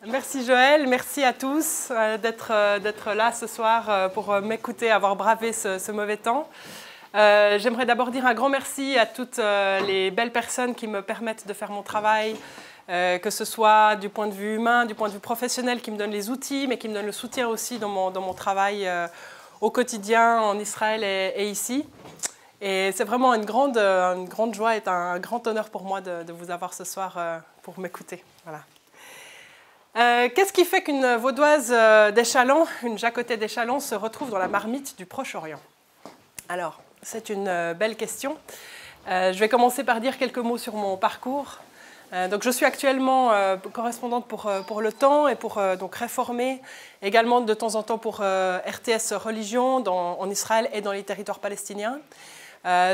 Merci Joël, merci à tous d'être là ce soir pour m'écouter, avoir bravé ce mauvais temps. J'aimerais d'abord dire un grand merci à toutes les belles personnes qui me permettent de faire mon travail, que ce soit du point de vue humain, du point de vue professionnel, qui me donnent les outils, mais qui me donnent le soutien aussi dans mon travail au quotidien en Israël et ici. Et c'est vraiment une grande joie et un grand honneur pour moi de vous avoir ce soir pour m'écouter. Voilà. Qu'est-ce qui fait qu'une vaudoise d'Échallens, une jacotée d'Échallens, se retrouve dans la marmite du Proche-Orient? Alors, c'est une belle question. Je vais commencer par dire quelques mots sur mon parcours. Donc, je suis actuellement correspondante pour Le Temps et pour donc Réformer, également de temps en temps pour RTS Religion en Israël et dans les territoires palestiniens.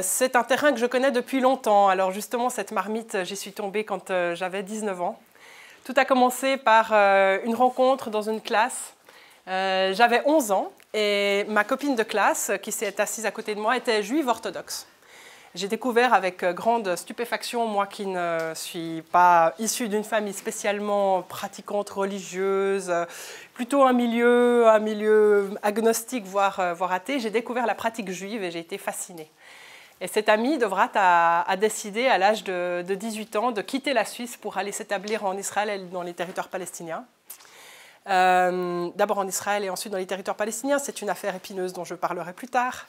C'est un terrain que je connais depuis longtemps. Alors justement, cette marmite, j'y suis tombée quand j'avais 19 ans. Tout a commencé par une rencontre dans une classe. J'avais 11 ans et ma copine de classe, qui s'est assise à côté de moi, était juive orthodoxe. J'ai découvert avec grande stupéfaction, moi qui ne suis pas issue d'une famille spécialement pratiquante, religieuse, plutôt un milieu agnostique, voire athée, j'ai découvert la pratique juive et j'ai été fascinée. Et cette amie de Vrat a décidé à l'âge de 18 ans de quitter la Suisse pour aller s'établir en Israël et dans les territoires palestiniens. D'abord en Israël et ensuite dans les territoires palestiniens. C'est une affaire épineuse dont je parlerai plus tard.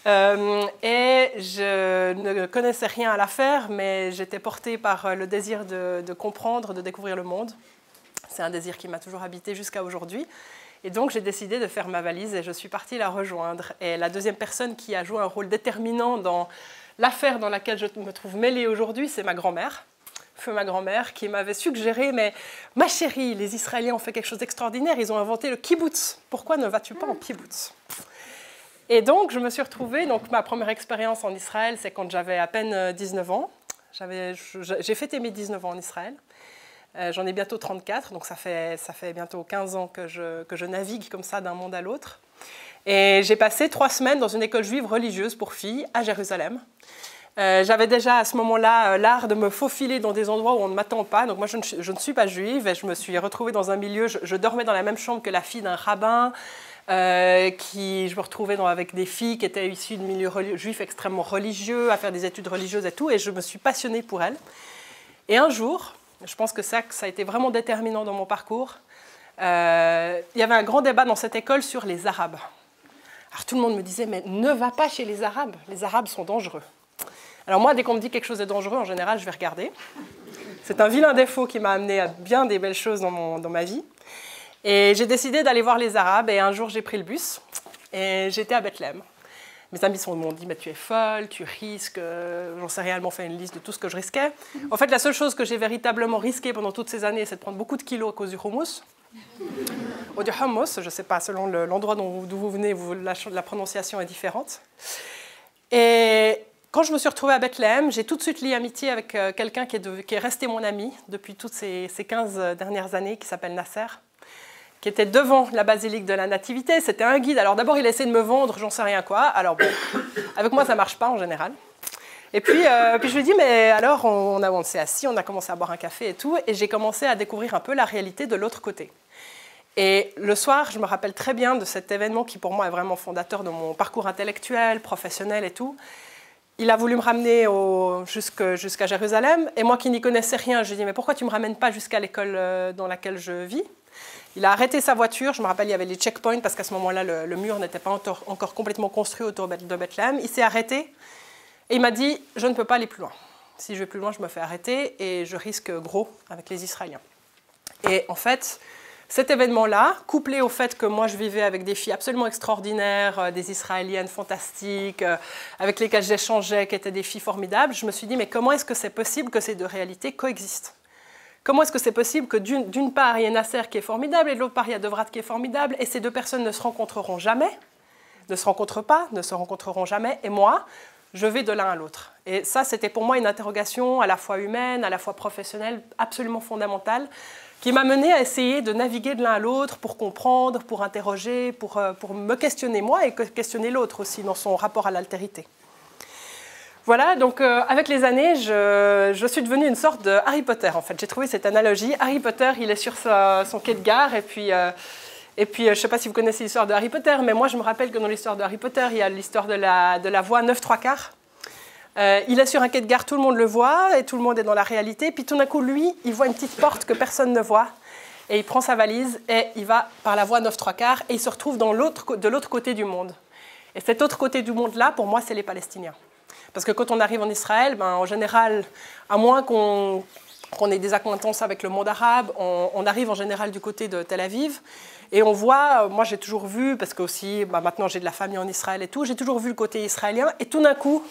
Et je ne connaissais rien à l'affaire, mais j'étais portée par le désir de comprendre, de découvrir le monde. C'est un désir qui m'a toujours habité jusqu'à aujourd'hui. Et donc, j'ai décidé de faire ma valise et je suis partie la rejoindre. Et la deuxième personne qui a joué un rôle déterminant dans l'affaire dans laquelle je me trouve mêlée aujourd'hui, c'est ma grand-mère. Feu ma grand-mère, qui m'avait suggéré « Mais ma chérie, les Israéliens ont fait quelque chose d'extraordinaire, ils ont inventé le kibbutz. Pourquoi ne vas-tu pas en kibbutz ?» Et donc, je me suis retrouvée, donc ma première expérience en Israël, c'est quand j'avais à peine 19 ans. J'ai fêté mes 19 ans en Israël. J'en ai bientôt 34, donc ça fait bientôt 15 ans que je navigue comme ça d'un monde à l'autre. Et j'ai passé 3 semaines dans une école juive religieuse pour filles à Jérusalem. J'avais déjà à ce moment-là l'art de me faufiler dans des endroits où on ne m'attend pas. Donc moi, je ne suis pas juive et je me suis retrouvée dans un milieu, je dormais dans la même chambre que la fille d'un rabbin, je me retrouvais avec des filles qui étaient issues de milieux juifs extrêmement religieux, à faire des études religieuses et tout, et je me suis passionnée pour elles. Et un jour, je pense que ça a été vraiment déterminant dans mon parcours. Il y avait un grand débat dans cette école sur les Arabes. Alors tout le monde me disait, mais ne va pas chez les Arabes sont dangereux. Alors moi, dès qu'on me dit quelque chose est dangereux, en général, je vais regarder. C'est un vilain défaut qui m'a amené à bien des belles choses dans ma vie. Et j'ai décidé d'aller voir les Arabes et un jour, j'ai pris le bus et j'étais à Bethléem. Mes amis m'ont dit, mais tu es folle, tu risques, j'en sais réellement fait une liste de tout ce que je risquais. En fait, la seule chose que j'ai véritablement risquée pendant toutes ces années, c'est de prendre beaucoup de kilos à cause du hummus. Ou du hummus, je ne sais pas, selon l'endroit d'où vous venez, la prononciation est différente. Et quand je me suis retrouvée à Bethléem, j'ai tout de suite lié amitié avec quelqu'un qui est resté mon ami depuis toutes ces 15 dernières années, qui s'appelle Nasser, qui était devant la basilique de la Nativité. C'était un guide. Alors d'abord, il a essayé de me vendre, j'en sais rien quoi. Alors bon, avec moi, ça ne marche pas en général. Et puis je lui ai dit, mais alors, on s'est assis, on a commencé à boire un café et tout, et j'ai commencé à découvrir un peu la réalité de l'autre côté. Et le soir, je me rappelle très bien de cet événement qui, pour moi, est vraiment fondateur de mon parcours intellectuel, professionnel et tout. Il a voulu me ramener jusqu'à Jérusalem, et moi qui n'y connaissais rien, je lui ai dit, mais pourquoi tu ne me ramènes pas jusqu'à l'école dans laquelle je vis ? Il a arrêté sa voiture, je me rappelle, il y avait les checkpoints parce qu'à ce moment-là, le mur n'était pas encore complètement construit autour de Bethléem. Il s'est arrêté et il m'a dit « Je ne peux pas aller plus loin. Si je vais plus loin, je me fais arrêter et je risque gros avec les Israéliens. » Et en fait, cet événement-là, couplé au fait que moi je vivais avec des filles absolument extraordinaires, des Israéliennes fantastiques, avec lesquelles j'échangeais, qui étaient des filles formidables, je me suis dit « Mais comment est-ce que c'est possible que ces deux réalités coexistent ? Comment est-ce que c'est possible que d'une part, il y ait Nasser qui est formidable et de l'autre part, il y a De Vrat qui est formidable et ces deux personnes ne se rencontreront jamais, ne se rencontrent pas, ne se rencontreront jamais, et moi, je vais de l'un à l'autre. Et ça, c'était pour moi une interrogation à la fois humaine, à la fois professionnelle, absolument fondamentale, qui m'a menée à essayer de naviguer de l'un à l'autre pour comprendre, pour interroger, pour me questionner moi et questionner l'autre aussi dans son rapport à l'altérité. Voilà, donc avec les années, je suis devenue une sorte de Harry Potter, en fait. J'ai trouvé cette analogie. Harry Potter, il est sur son quai de gare, et puis je ne sais pas si vous connaissez l'histoire de Harry Potter, mais moi, je me rappelle que dans l'histoire de Harry Potter, il y a l'histoire de la voie 9 3/4. Il est sur un quai de gare, tout le monde le voit, et tout le monde est dans la réalité. Puis tout d'un coup, lui, il voit une petite porte que personne ne voit, et il prend sa valise, et il va par la voie 9 3/4, et il se retrouve de l'autre côté du monde. Et cet autre côté du monde-là, pour moi, c'est les Palestiniens. Parce que quand on arrive en Israël, en général, à moins qu'on ait des acquaintances avec le monde arabe, on arrive en général du côté de Tel Aviv. Et on voit, moi j'ai toujours vu, parce que aussi, maintenant j'ai de la famille en Israël et tout, j'ai toujours vu le côté israélien. Et tout d'un coup,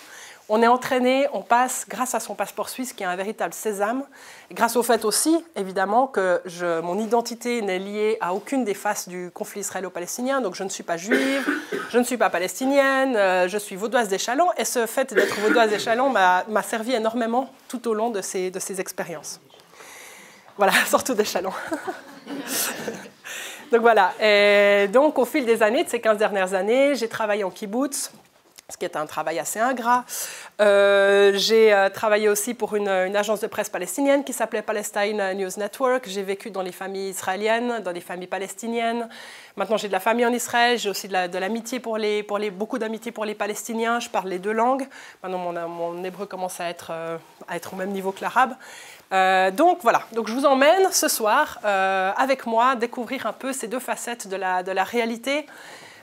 on est entraîné, on passe, grâce à son passeport suisse, qui est un véritable sésame, et grâce au fait aussi, évidemment, que mon identité n'est liée à aucune des faces du conflit israélo-palestinien, donc je ne suis pas juive, je ne suis pas palestinienne, je suis vaudoise d'Échallens, et ce fait d'être vaudoise d'Échallens m'a servi énormément tout au long de ces expériences. Voilà, surtout d'Échallens. Donc voilà, et donc au fil des années, de ces 15 dernières années, j'ai travaillé en kibbutz, ce qui est un travail assez ingrat. J'ai travaillé aussi pour une agence de presse palestinienne qui s'appelait Palestine News Network. J'ai vécu dans les familles israéliennes, dans les familles palestiniennes. Maintenant, j'ai de la famille en Israël. J'ai aussi de l'amitié beaucoup d'amitié pour les Palestiniens. Je parle les 2 langues. Maintenant, mon hébreu commence à être au même niveau que l'arabe. Donc voilà, donc je vous emmène ce soir avec moi découvrir un peu ces 2 facettes de la réalité.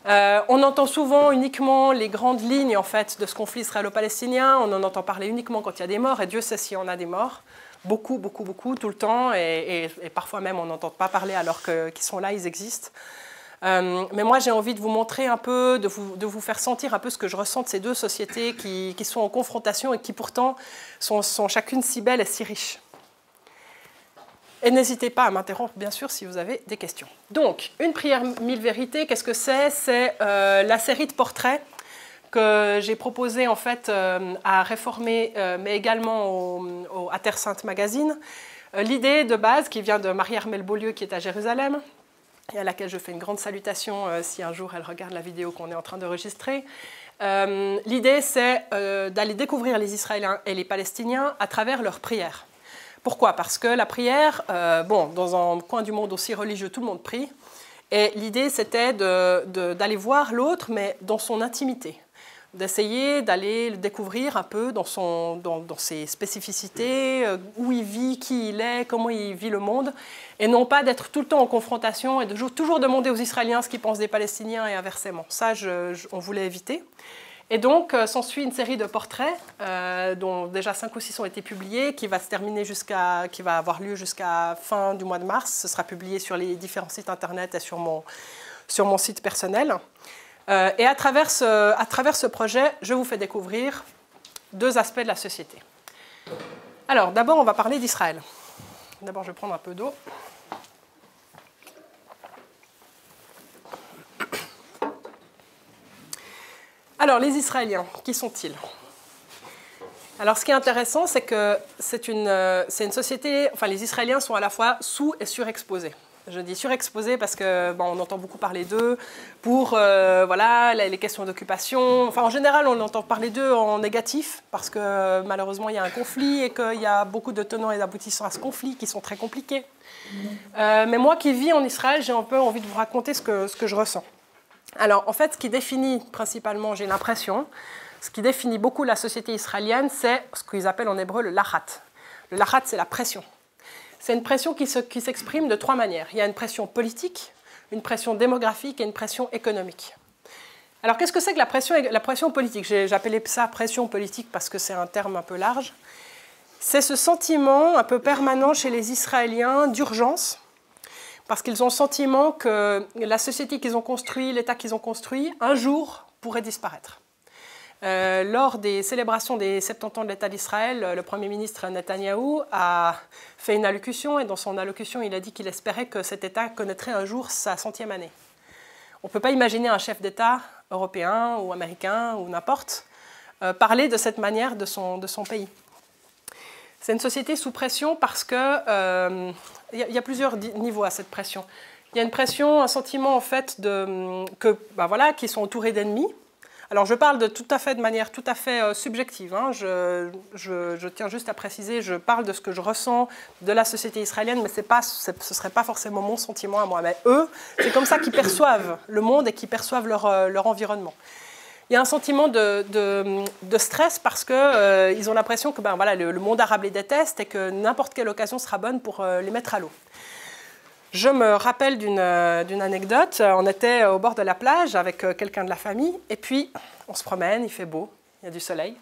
On entend souvent uniquement les grandes lignes en fait, de ce conflit israélo-palestinien. On en entend parler uniquement quand il y a des morts, et Dieu sait s'il y en a des morts. Beaucoup, beaucoup, beaucoup, tout le temps, et parfois même on n'entend pas parler alors qu'ils sont là, ils existent. Mais moi j'ai envie de vous montrer un peu, de vous faire sentir un peu ce que je ressens de ces 2 sociétés qui sont en confrontation et qui pourtant sont chacune si belles et si riches. Et n'hésitez pas à m'interrompre, bien sûr, si vous avez des questions. Donc, une prière 1000 vérités, qu'est-ce que c'est? C'est la série de portraits que j'ai proposée en fait à Réformer, mais également à Terre Sainte Magazine. L'idée de base, qui vient de Marie-Armelle Beaulieu, qui est à Jérusalem, et à laquelle je fais une grande salutation si un jour elle regarde la vidéo qu'on est en train d'enregistrer. L'idée, c'est d'aller découvrir les Israéliens et les Palestiniens à travers leurs prières. Pourquoi? Parce que la prière, dans un coin du monde aussi religieux, tout le monde prie. Et l'idée, c'était d'aller voir l'autre, mais dans son intimité. D'essayer d'aller le découvrir un peu dans ses spécificités, où il vit, qui il est, comment il vit le monde. Et non pas d'être tout le temps en confrontation et de toujours demander aux Israéliens ce qu'ils pensent des Palestiniens et inversement. Ça, on voulait éviter. Et donc, s'ensuit une série de portraits, dont déjà 5 ou 6 ont été publiés, qui va avoir lieu jusqu'à fin du mois de mars. Ce sera publié sur les différents sites internet et sur mon site personnel. Et à travers ce projet, je vous fais découvrir 2 aspects de la société. Alors, d'abord, on va parler d'Israël. D'abord, je vais prendre un peu d'eau. Alors, les Israéliens, qui sont-ils? Alors, ce qui est intéressant, c'est que c'est une société... Enfin, les Israéliens sont à la fois sous- et surexposés. Je dis surexposés parce que on entend beaucoup parler d'eux pour les questions d'occupation. Enfin, en général, on entend parler d'eux en négatif parce que malheureusement, il y a un conflit et qu'il y a beaucoup de tenants et d'aboutissants à ce conflit qui sont très compliqués. Mais moi qui vis en Israël, j'ai un peu envie de vous raconter ce que je ressens. Alors, en fait, ce qui définit principalement, j'ai l'impression, ce qui définit beaucoup la société israélienne, c'est ce qu'ils appellent en hébreu le lachat. Le lachat, c'est la pression. C'est une pression qui s'exprime de 3 manières. Il y a une pression politique, une pression démographique et une pression économique. Alors, qu'est-ce que c'est que la pression politique? J'appelais ça pression politique parce que c'est un terme un peu large. C'est ce sentiment un peu permanent chez les Israéliens d'urgence, parce qu'ils ont le sentiment que la société qu'ils ont construite, l'État qu'ils ont construit, un jour pourrait disparaître. Lors des célébrations des 70 ans de l'État d'Israël, le Premier ministre Netanyahou a fait une allocution, et dans son allocution, il a dit qu'il espérait que cet État connaîtrait un jour sa 100e année. On ne peut pas imaginer un chef d'État européen ou américain ou n'importe parler de cette manière de son pays. C'est une société sous pression parce que y a plusieurs niveaux à cette pression. Il y a une pression, un sentiment en fait qu'ils sont entourés d'ennemis. Alors je parle de manière tout à fait subjective, hein. Je tiens juste à préciser, je parle de ce que je ressens de la société israélienne, mais ce ne serait pas forcément mon sentiment à moi. Mais eux, c'est comme ça qu'ils perçoivent le monde et qu'ils perçoivent leur environnement. Il y a un sentiment de stress parce qu'ils ont l'impression que voilà, le monde arabe les déteste et que n'importe quelle occasion sera bonne pour les mettre à l'eau. Je me rappelle d'une anecdote. On était au bord de la plage avec quelqu'un de la famille et puis on se promène, il fait beau, il y a du soleil.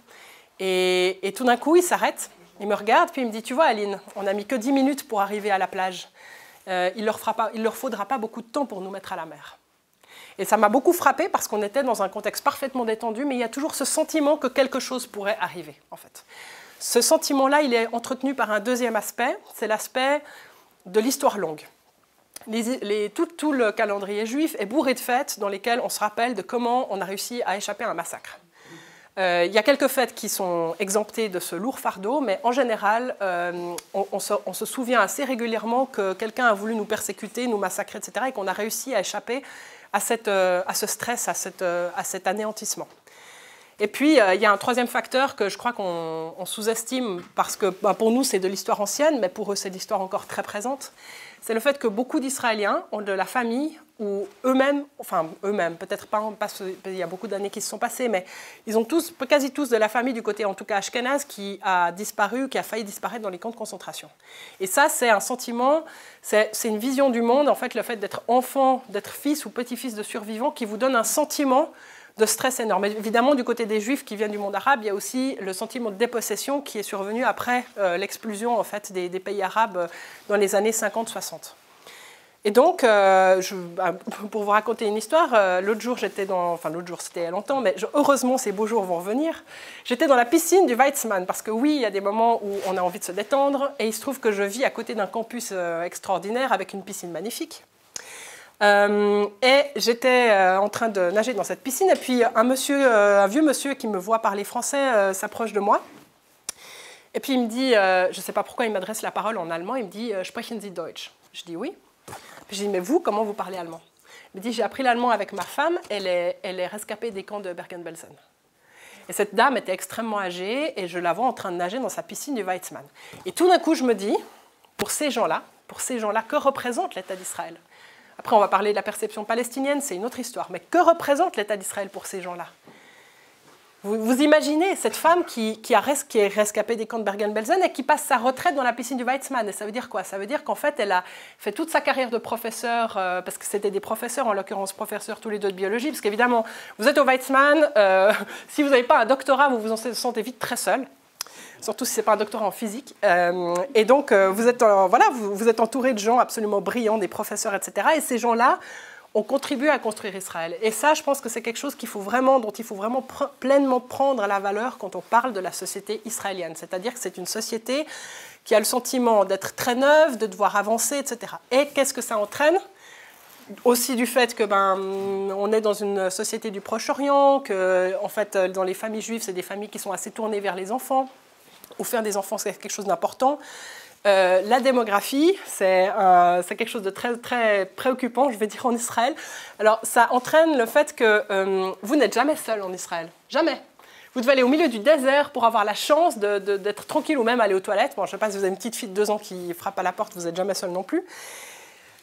Et tout d'un coup, il s'arrête, il me regarde puis il me dit « Tu vois Aline, on n'a mis que 10 minutes pour arriver à la plage. Il leur faudra pas beaucoup de temps pour nous mettre à la mer. » Et ça m'a beaucoup frappée parce qu'on était dans un contexte parfaitement détendu, mais il y a toujours ce sentiment que quelque chose pourrait arriver, en fait. Ce sentiment-là, il est entretenu par un deuxième aspect, c'est l'aspect de l'histoire longue. Tout le calendrier juif est bourré de fêtes dans lesquelles on se rappelle de comment on a réussi à échapper à un massacre. Il y a quelques fêtes qui sont exemptées de ce lourd fardeau, mais en général, on se souvient assez régulièrement que quelqu'un a voulu nous persécuter, nous massacrer, etc., et qu'on a réussi à échapper à ce stress, à cet anéantissement. Et puis, il y a un troisième facteur que je crois qu'on sous-estime, parce que pour nous, c'est de l'histoire ancienne, mais pour eux, c'est de l'histoire encore très présente. C'est le fait que beaucoup d'Israéliens ont de la famille ou eux-mêmes, peut-être pas, il y a beaucoup d'années qui se sont passées, mais ils ont quasi tous de la famille du côté, en tout cas ashkénaze, qui a disparu, qui a failli disparaître dans les camps de concentration. Et ça, c'est un sentiment, c'est une vision du monde, en fait, le fait d'être enfant, d'être fils ou petit-fils de survivants, qui vous donne un sentiment de stress énorme. Évidemment, du côté des Juifs qui viennent du monde arabe, il y a aussi le sentiment de dépossession qui est survenu après l'explosion en fait, des pays arabes dans les années 50-60. Et donc, pour vous raconter une histoire, l'autre jour, l'autre jour, c'était il y a longtemps, mais heureusement, ces beaux jours vont revenir. J'étais dans la piscine du Weizmann, parce que oui, il y a des moments où on a envie de se détendre, et il se trouve que je vis à côté d'un campus extraordinaire avec une piscine magnifique. Et j'étais en train de nager dans cette piscine et puis un vieux monsieur qui me voit parler français s'approche de moi et puis il me dit, je ne sais pas pourquoi il m'adresse la parole en allemand, il me dit « Sprechen Sie Deutsch ?» Je dis « Oui ». Puis je dis « Mais vous, comment vous parlez allemand ?» Il me dit « J'ai appris l'allemand avec ma femme, elle est rescapée des camps de Bergen-Belsen. » Et cette dame était extrêmement âgée et je la vois en train de nager dans sa piscine du Weizmann. Et tout d'un coup, je me dis, pour ces gens-là, que représente l'État d'Israël ? Après, on va parler de la perception palestinienne, c'est une autre histoire. Mais que représente l'État d'Israël pour ces gens-là ? Vous imaginez cette femme qui est rescapée des camps de Bergen-Belsen et qui passe sa retraite dans la piscine du Weizmann. Et ça veut dire quoi? Ça veut dire qu'en fait, elle a fait toute sa carrière de professeur, parce que c'était des professeurs, en l'occurrence professeurs tous les deux de biologie, parce qu'évidemment, vous êtes au Weizmann, si vous n'avez pas un doctorat, vous vous en sentez vite très seul. Surtout si ce n'est pas un doctorat en physique. Et donc, vous êtes entouré de gens absolument brillants, des professeurs, etc. Et ces gens-là ont contribué à construire Israël. Et ça, je pense que c'est quelque chose dont il faut vraiment pleinement prendre la valeur quand on parle de la société israélienne. C'est-à-dire que c'est une société qui a le sentiment d'être très neuve, de devoir avancer, etc. Et qu'est-ce que ça entraîne ? Aussi du fait que on est dans une société du Proche-Orient, que en fait, dans les familles juives, c'est des familles qui sont assez tournées vers les enfants, ou faire des enfants, c'est quelque chose d'important. La démographie, c'est quelque chose de très, très préoccupant, je vais dire, en Israël. Alors, ça entraîne le fait que vous n'êtes jamais seul en Israël. Jamais. Vous devez aller au milieu du désert pour avoir la chance d'être tranquille ou même aller aux toilettes. Bon, je ne sais pas si vous avez une petite fille de 2 ans qui frappe à la porte, vous n'êtes jamais seul non plus.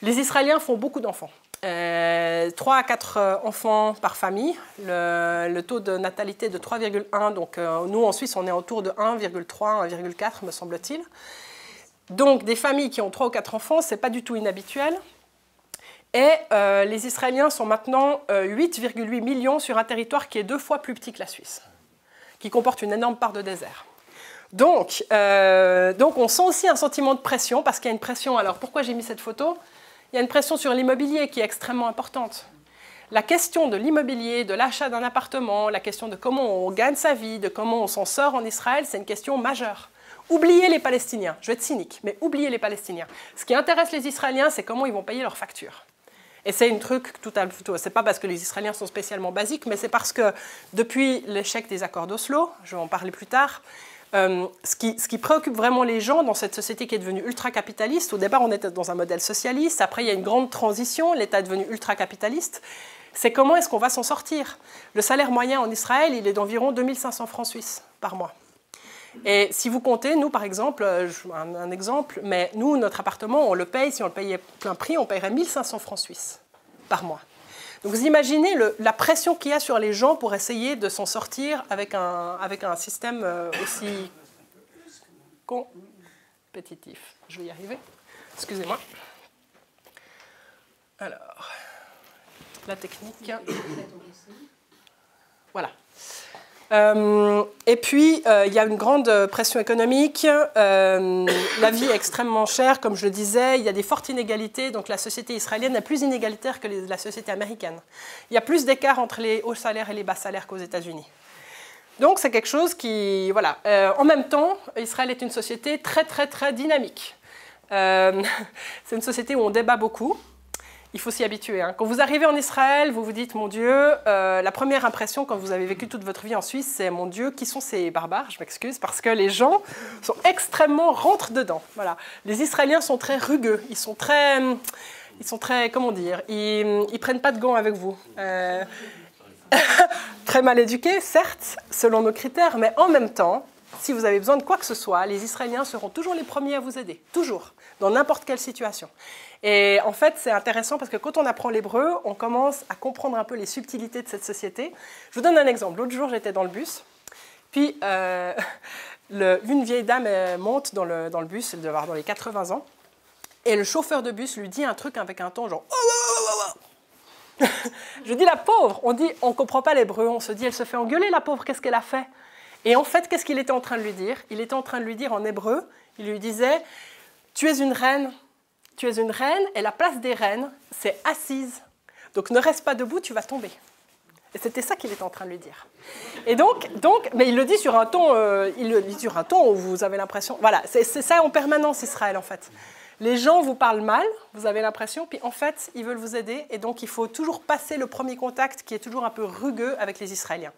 Les Israéliens font beaucoup d'enfants. 3 à 4 enfants par famille. Le taux de natalité est de 3,1. Donc, nous, en Suisse, on est autour de 1,3, 1,4, me semble-t-il. Donc, des familles qui ont 3 ou 4 enfants, ce n'est pas du tout inhabituel. Et les Israéliens sont maintenant 8,8 millions sur un territoire qui est 2 fois plus petit que la Suisse, qui comporte une énorme part de désert. Donc on sent aussi un sentiment de pression, parce qu'il y a une pression. Alors, pourquoi j'ai mis cette photo ? Il y a une pression sur l'immobilier qui est extrêmement importante. La question de l'immobilier, de l'achat d'un appartement, la question de comment on gagne sa vie, de comment on s'en sort en Israël, c'est une question majeure. Oubliez les Palestiniens, je vais être cynique, mais oubliez les Palestiniens. Ce qui intéresse les Israéliens, c'est comment ils vont payer leurs factures. Et c'est un truc tout à fait... C'est pas parce que les Israéliens sont spécialement basiques, mais c'est parce que depuis l'échec des accords d'Oslo, je vais en parler plus tard, ce qui préoccupe vraiment les gens dans cette société qui est devenue ultra-capitaliste, au départ on était dans un modèle socialiste, après il y a une grande transition, l'État est devenu ultra-capitaliste. c'est comment est-ce qu'on va s'en sortir. Le salaire moyen en Israël, il est d'environ 2500 francs suisses par mois. Et si vous comptez, nous par exemple, un exemple, mais nous, notre appartement, on le paye, si on le payait plein prix, on paierait 1500 francs suisses par mois. Donc vous imaginez la pression qu'il y a sur les gens pour essayer de s'en sortir avec un système aussi compétitif. Je vais y arriver. Excusez-moi. Alors, la technique. Voilà. Et puis, il y a une grande pression économique. La vie est extrêmement chère, comme je le disais. Il y a des fortes inégalités. Donc, la société israélienne est plus inégalitaire que la société américaine. Il y a plus d'écart entre les hauts salaires et les bas salaires qu'aux États-Unis. Donc, c'est quelque chose qui... Voilà. En même temps, Israël est une société très, très, très dynamique. C'est une société où on débat beaucoup. Il faut s'y habituer. Hein. Quand vous arrivez en Israël, vous vous dites, mon Dieu, la première impression quand vous avez vécu toute votre vie en Suisse, c'est, mon Dieu, qui sont ces barbares? Je m'excuse, parce que les gens sont extrêmement rentre-dedans. Voilà. Les Israéliens sont très rugueux. Ils sont très comment dire, ils prennent pas de gants avec vous. Très mal éduqués, certes, selon nos critères, mais en même temps, si vous avez besoin de quoi que ce soit, les Israéliens seront toujours les premiers à vous aider. Toujours. Dans n'importe quelle situation. Et en fait, c'est intéressant parce que quand on apprend l'hébreu, on commence à comprendre un peu les subtilités de cette société. Je vous donne un exemple. L'autre jour, j'étais dans le bus. Puis, une vieille dame monte dans le bus, elle doit avoir dans les 80 ans. Et le chauffeur de bus lui dit un truc avec un ton genre... Je dis, la pauvre. On dit, on ne comprend pas l'hébreu. On se dit, elle se fait engueuler, la pauvre. Qu'est-ce qu'elle a fait? Et en fait, qu'est-ce qu'il était en train de lui dire? Il était en train de lui dire en hébreu, il lui disait... Tu es une reine et la place des reines, c'est assise. Donc ne reste pas debout, tu vas tomber. Et c'était ça qu'il était en train de lui dire. Et donc mais il le dit sur un ton, où vous avez l'impression... Voilà, c'est ça en permanence Israël en fait. Les gens vous parlent mal, vous avez l'impression, puis en fait, ils veulent vous aider. Et donc il faut toujours passer le premier contact qui est toujours un peu rugueux avec les Israéliens.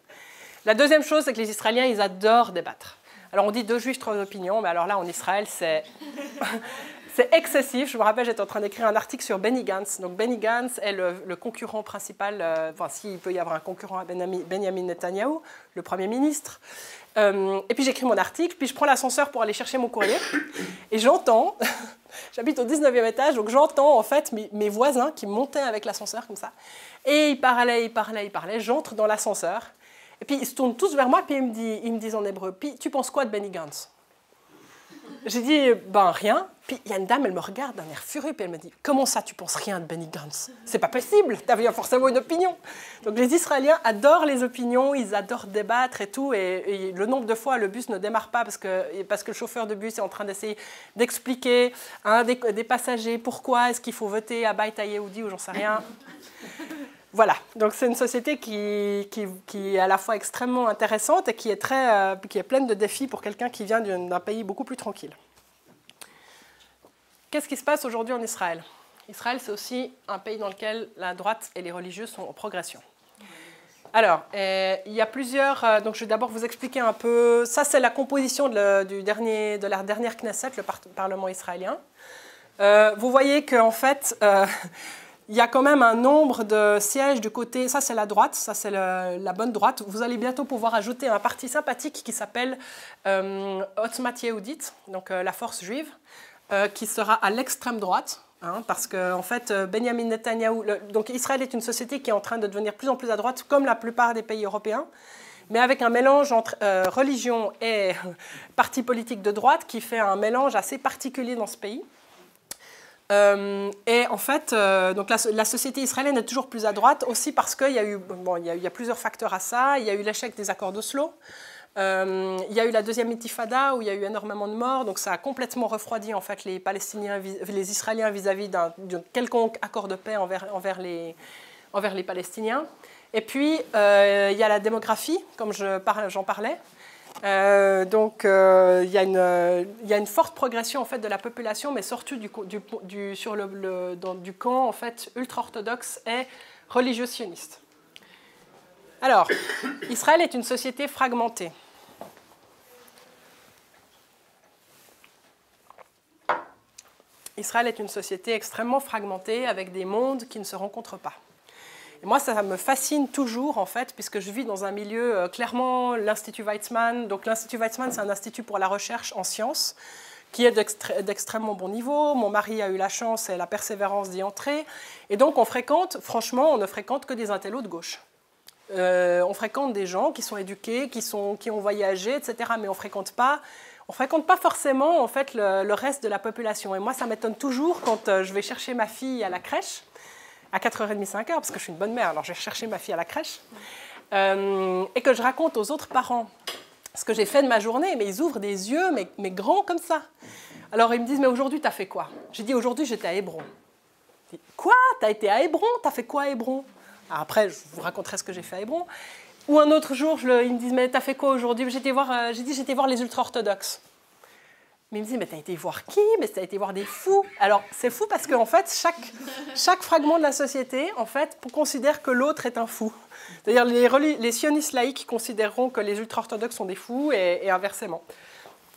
La deuxième chose, c'est que les Israéliens, ils adorent débattre. Alors on dit 2 juifs, 3 opinions, mais alors là en Israël c'est excessif. Je me rappelle, j'étais en train d'écrire un article sur Benny Gantz. Donc Benny Gantz est le concurrent principal, s'il peut y avoir un concurrent à Benjamin Netanyahou, le Premier ministre. Et puis j'écris mon article, puis je prends l'ascenseur pour aller chercher mon courrier, et j'entends, j'habite au 19e étage, donc j'entends en fait mes voisins qui montaient avec l'ascenseur comme ça, et ils parlaient, j'entre dans l'ascenseur. Et puis ils se tournent tous vers moi, puis ils me disent en hébreu, puis tu penses quoi de Benny Gantz? J'ai dit, ben rien. Puis il y a une dame, elle me regarde d'un air furieux, puis elle me dit, comment ça tu penses rien de Benny Gantz? C'est pas possible, tu avais forcément une opinion. Donc les Israéliens adorent les opinions, ils adorent débattre et tout, et le nombre de fois le bus ne démarre pas parce que le chauffeur de bus est en train d'essayer d'expliquer à un des passagers pourquoi est-ce qu'il faut voter à Baït Yehoudi ou j'en sais rien. Voilà, donc c'est une société qui est à la fois extrêmement intéressante et qui est pleine de défis pour quelqu'un qui vient d'un pays beaucoup plus tranquille. Qu'est-ce qui se passe aujourd'hui en Israël? Israël, c'est aussi un pays dans lequel la droite et les religieux sont en progression. Alors, il y a plusieurs... donc je vais d'abord vous expliquer un peu... Ça, c'est la composition de la dernière Knesset, le Parlement israélien. Vous voyez qu'en fait... il y a quand même un nombre de sièges du côté, ça c'est la droite, ça c'est la bonne droite. Vous allez bientôt pouvoir ajouter un parti sympathique qui s'appelle Otzmat Yehudit, donc la force juive, qui sera à l'extrême droite, hein, parce que en fait Benjamin Netanyahou, donc Israël est une société qui est en train de devenir de plus en plus à droite, comme la plupart des pays européens, mais avec un mélange entre religion et parti politique de droite qui fait un mélange assez particulier dans ce pays. Et en fait, donc la société israélienne est toujours plus à droite, aussi parce qu'il y a eu, il y a plusieurs facteurs à ça. Il y a eu l'échec des accords d'Oslo, il y a eu la deuxième intifada où il y a eu énormément de morts, donc ça a complètement refroidi en fait les Palestiniens, les Israéliens vis-à-vis d'un quelconque accord de paix envers les Palestiniens. Et puis il y a la démographie, comme j'en parlais. Donc il y a une forte progression en fait de la population, mais surtout du camp en fait ultra-orthodoxe et religieux sioniste. Alors, Israël est une société fragmentée. Israël est une société extrêmement fragmentée avec des mondes qui ne se rencontrent pas. Moi, ça me fascine toujours, en fait, puisque je vis dans un milieu, clairement, l'Institut Weizmann. Donc, l'Institut Weizmann, c'est un institut pour la recherche en sciences, qui est d'extrêmement bon niveau. Mon mari a eu la chance et la persévérance d'y entrer. Et donc, on fréquente, franchement, on ne fréquente que des intellos de gauche. On fréquente des gens qui sont éduqués, qui ont voyagé, etc. Mais on ne fréquente pas forcément, en fait, le reste de la population. Et moi, ça m'étonne toujours quand je vais chercher ma fille à la crèche, à 4h30, 5h, parce que je suis une bonne mère, alors je vais chercher ma fille à la crèche, et que je raconte aux autres parents ce que j'ai fait de ma journée, mais ils ouvrent des yeux, mais grands comme ça. Alors ils me disent, mais aujourd'hui, tu as fait quoi? J'ai dit, aujourd'hui, j'étais à Hébron. Je dis, quoi? Tu as été à Hébron? Tu as fait quoi à Hébron? Alors après, je vous raconterai ce que j'ai fait à Hébron. Ou un autre jour, ils me disent, mais tu as fait quoi aujourd'hui? J'ai dit, j'étais voir les ultra-orthodoxes. Mais il me dit, mais tu as été voir qui? Mais tu as été voir des fous. Alors, c'est fou parce qu'en fait, chaque fragment de la société, en fait, considère que l'autre est un fou. C'est-à-dire, les sionistes laïcs considéreront que les ultra-orthodoxes sont des fous et inversement.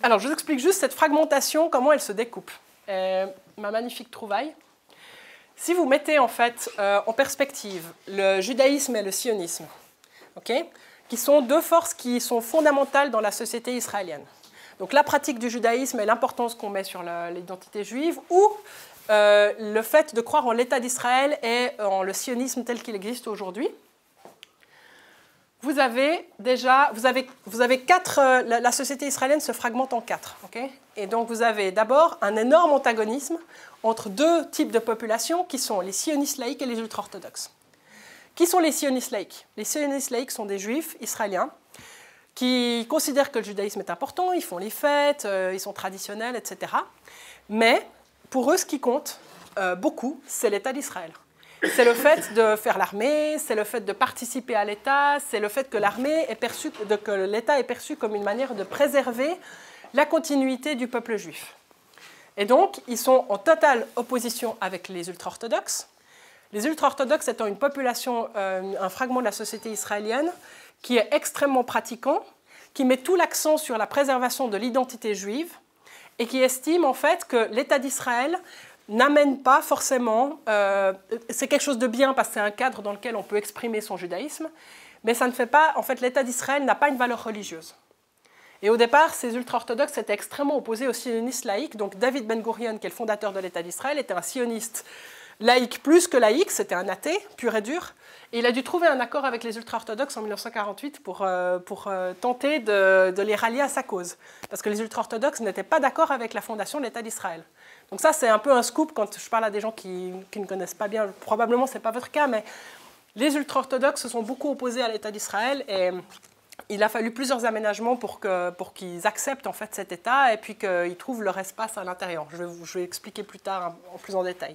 Alors, je vous explique juste cette fragmentation, comment elle se découpe. Ma magnifique trouvaille. Si vous mettez, en fait, en perspective le judaïsme et le sionisme, okay, qui sont deux forces qui sont fondamentales dans la société israélienne. Donc la pratique du judaïsme et l'importance qu'on met sur l'identité juive, ou le fait de croire en l'État d'Israël et en le sionisme tel qu'il existe aujourd'hui. Vous avez quatre... la société israélienne se fragmente en quatre. Okay, et donc vous avez d'abord un énorme antagonisme entre deux types de populations qui sont les sionistes laïcs et les ultra-orthodoxes. Qui sont les sionistes laïcs? Les sionistes laïcs sont des juifs israéliens qui considèrent que le judaïsme est important, ils font les fêtes, ils sont traditionnels, etc. Mais pour eux, ce qui compte beaucoup, c'est l'État d'Israël. C'est le fait de faire l'armée, c'est le fait de participer à l'État, c'est le fait que que l'État est perçu comme une manière de préserver la continuité du peuple juif. Et donc, ils sont en totale opposition avec les ultra-orthodoxes. Les ultra-orthodoxes étant une population, un fragment de la société israélienne, qui est extrêmement pratiquant, qui met tout l'accent sur la préservation de l'identité juive et qui estime en fait que l'État d'Israël n'amène pas forcément... c'est quelque chose de bien parce que c'est un cadre dans lequel on peut exprimer son judaïsme, mais ça ne fait pas... En fait, l'État d'Israël n'a pas une valeur religieuse. Et au départ, ces ultra-orthodoxes étaient extrêmement opposés aux sionistes laïcs. Donc David Ben Gurion, qui est le fondateur de l'État d'Israël, était un sioniste laïque plus que laïque, c'était un athée, pur et dur. Et il a dû trouver un accord avec les ultra-orthodoxes en 1948 pour tenter de les rallier à sa cause. Parce que les ultra-orthodoxes n'étaient pas d'accord avec la fondation de l'État d'Israël. Donc ça, c'est un peu un scoop quand je parle à des gens qui ne connaissent pas bien. Probablement, ce n'est pas votre cas, mais les ultra-orthodoxes se sont beaucoup opposés à l'État d'Israël et il a fallu plusieurs aménagements pour qu'ils acceptent en fait, cet État et puis qu'ils trouvent leur espace à l'intérieur. Je vais expliquer plus tard plus en détail.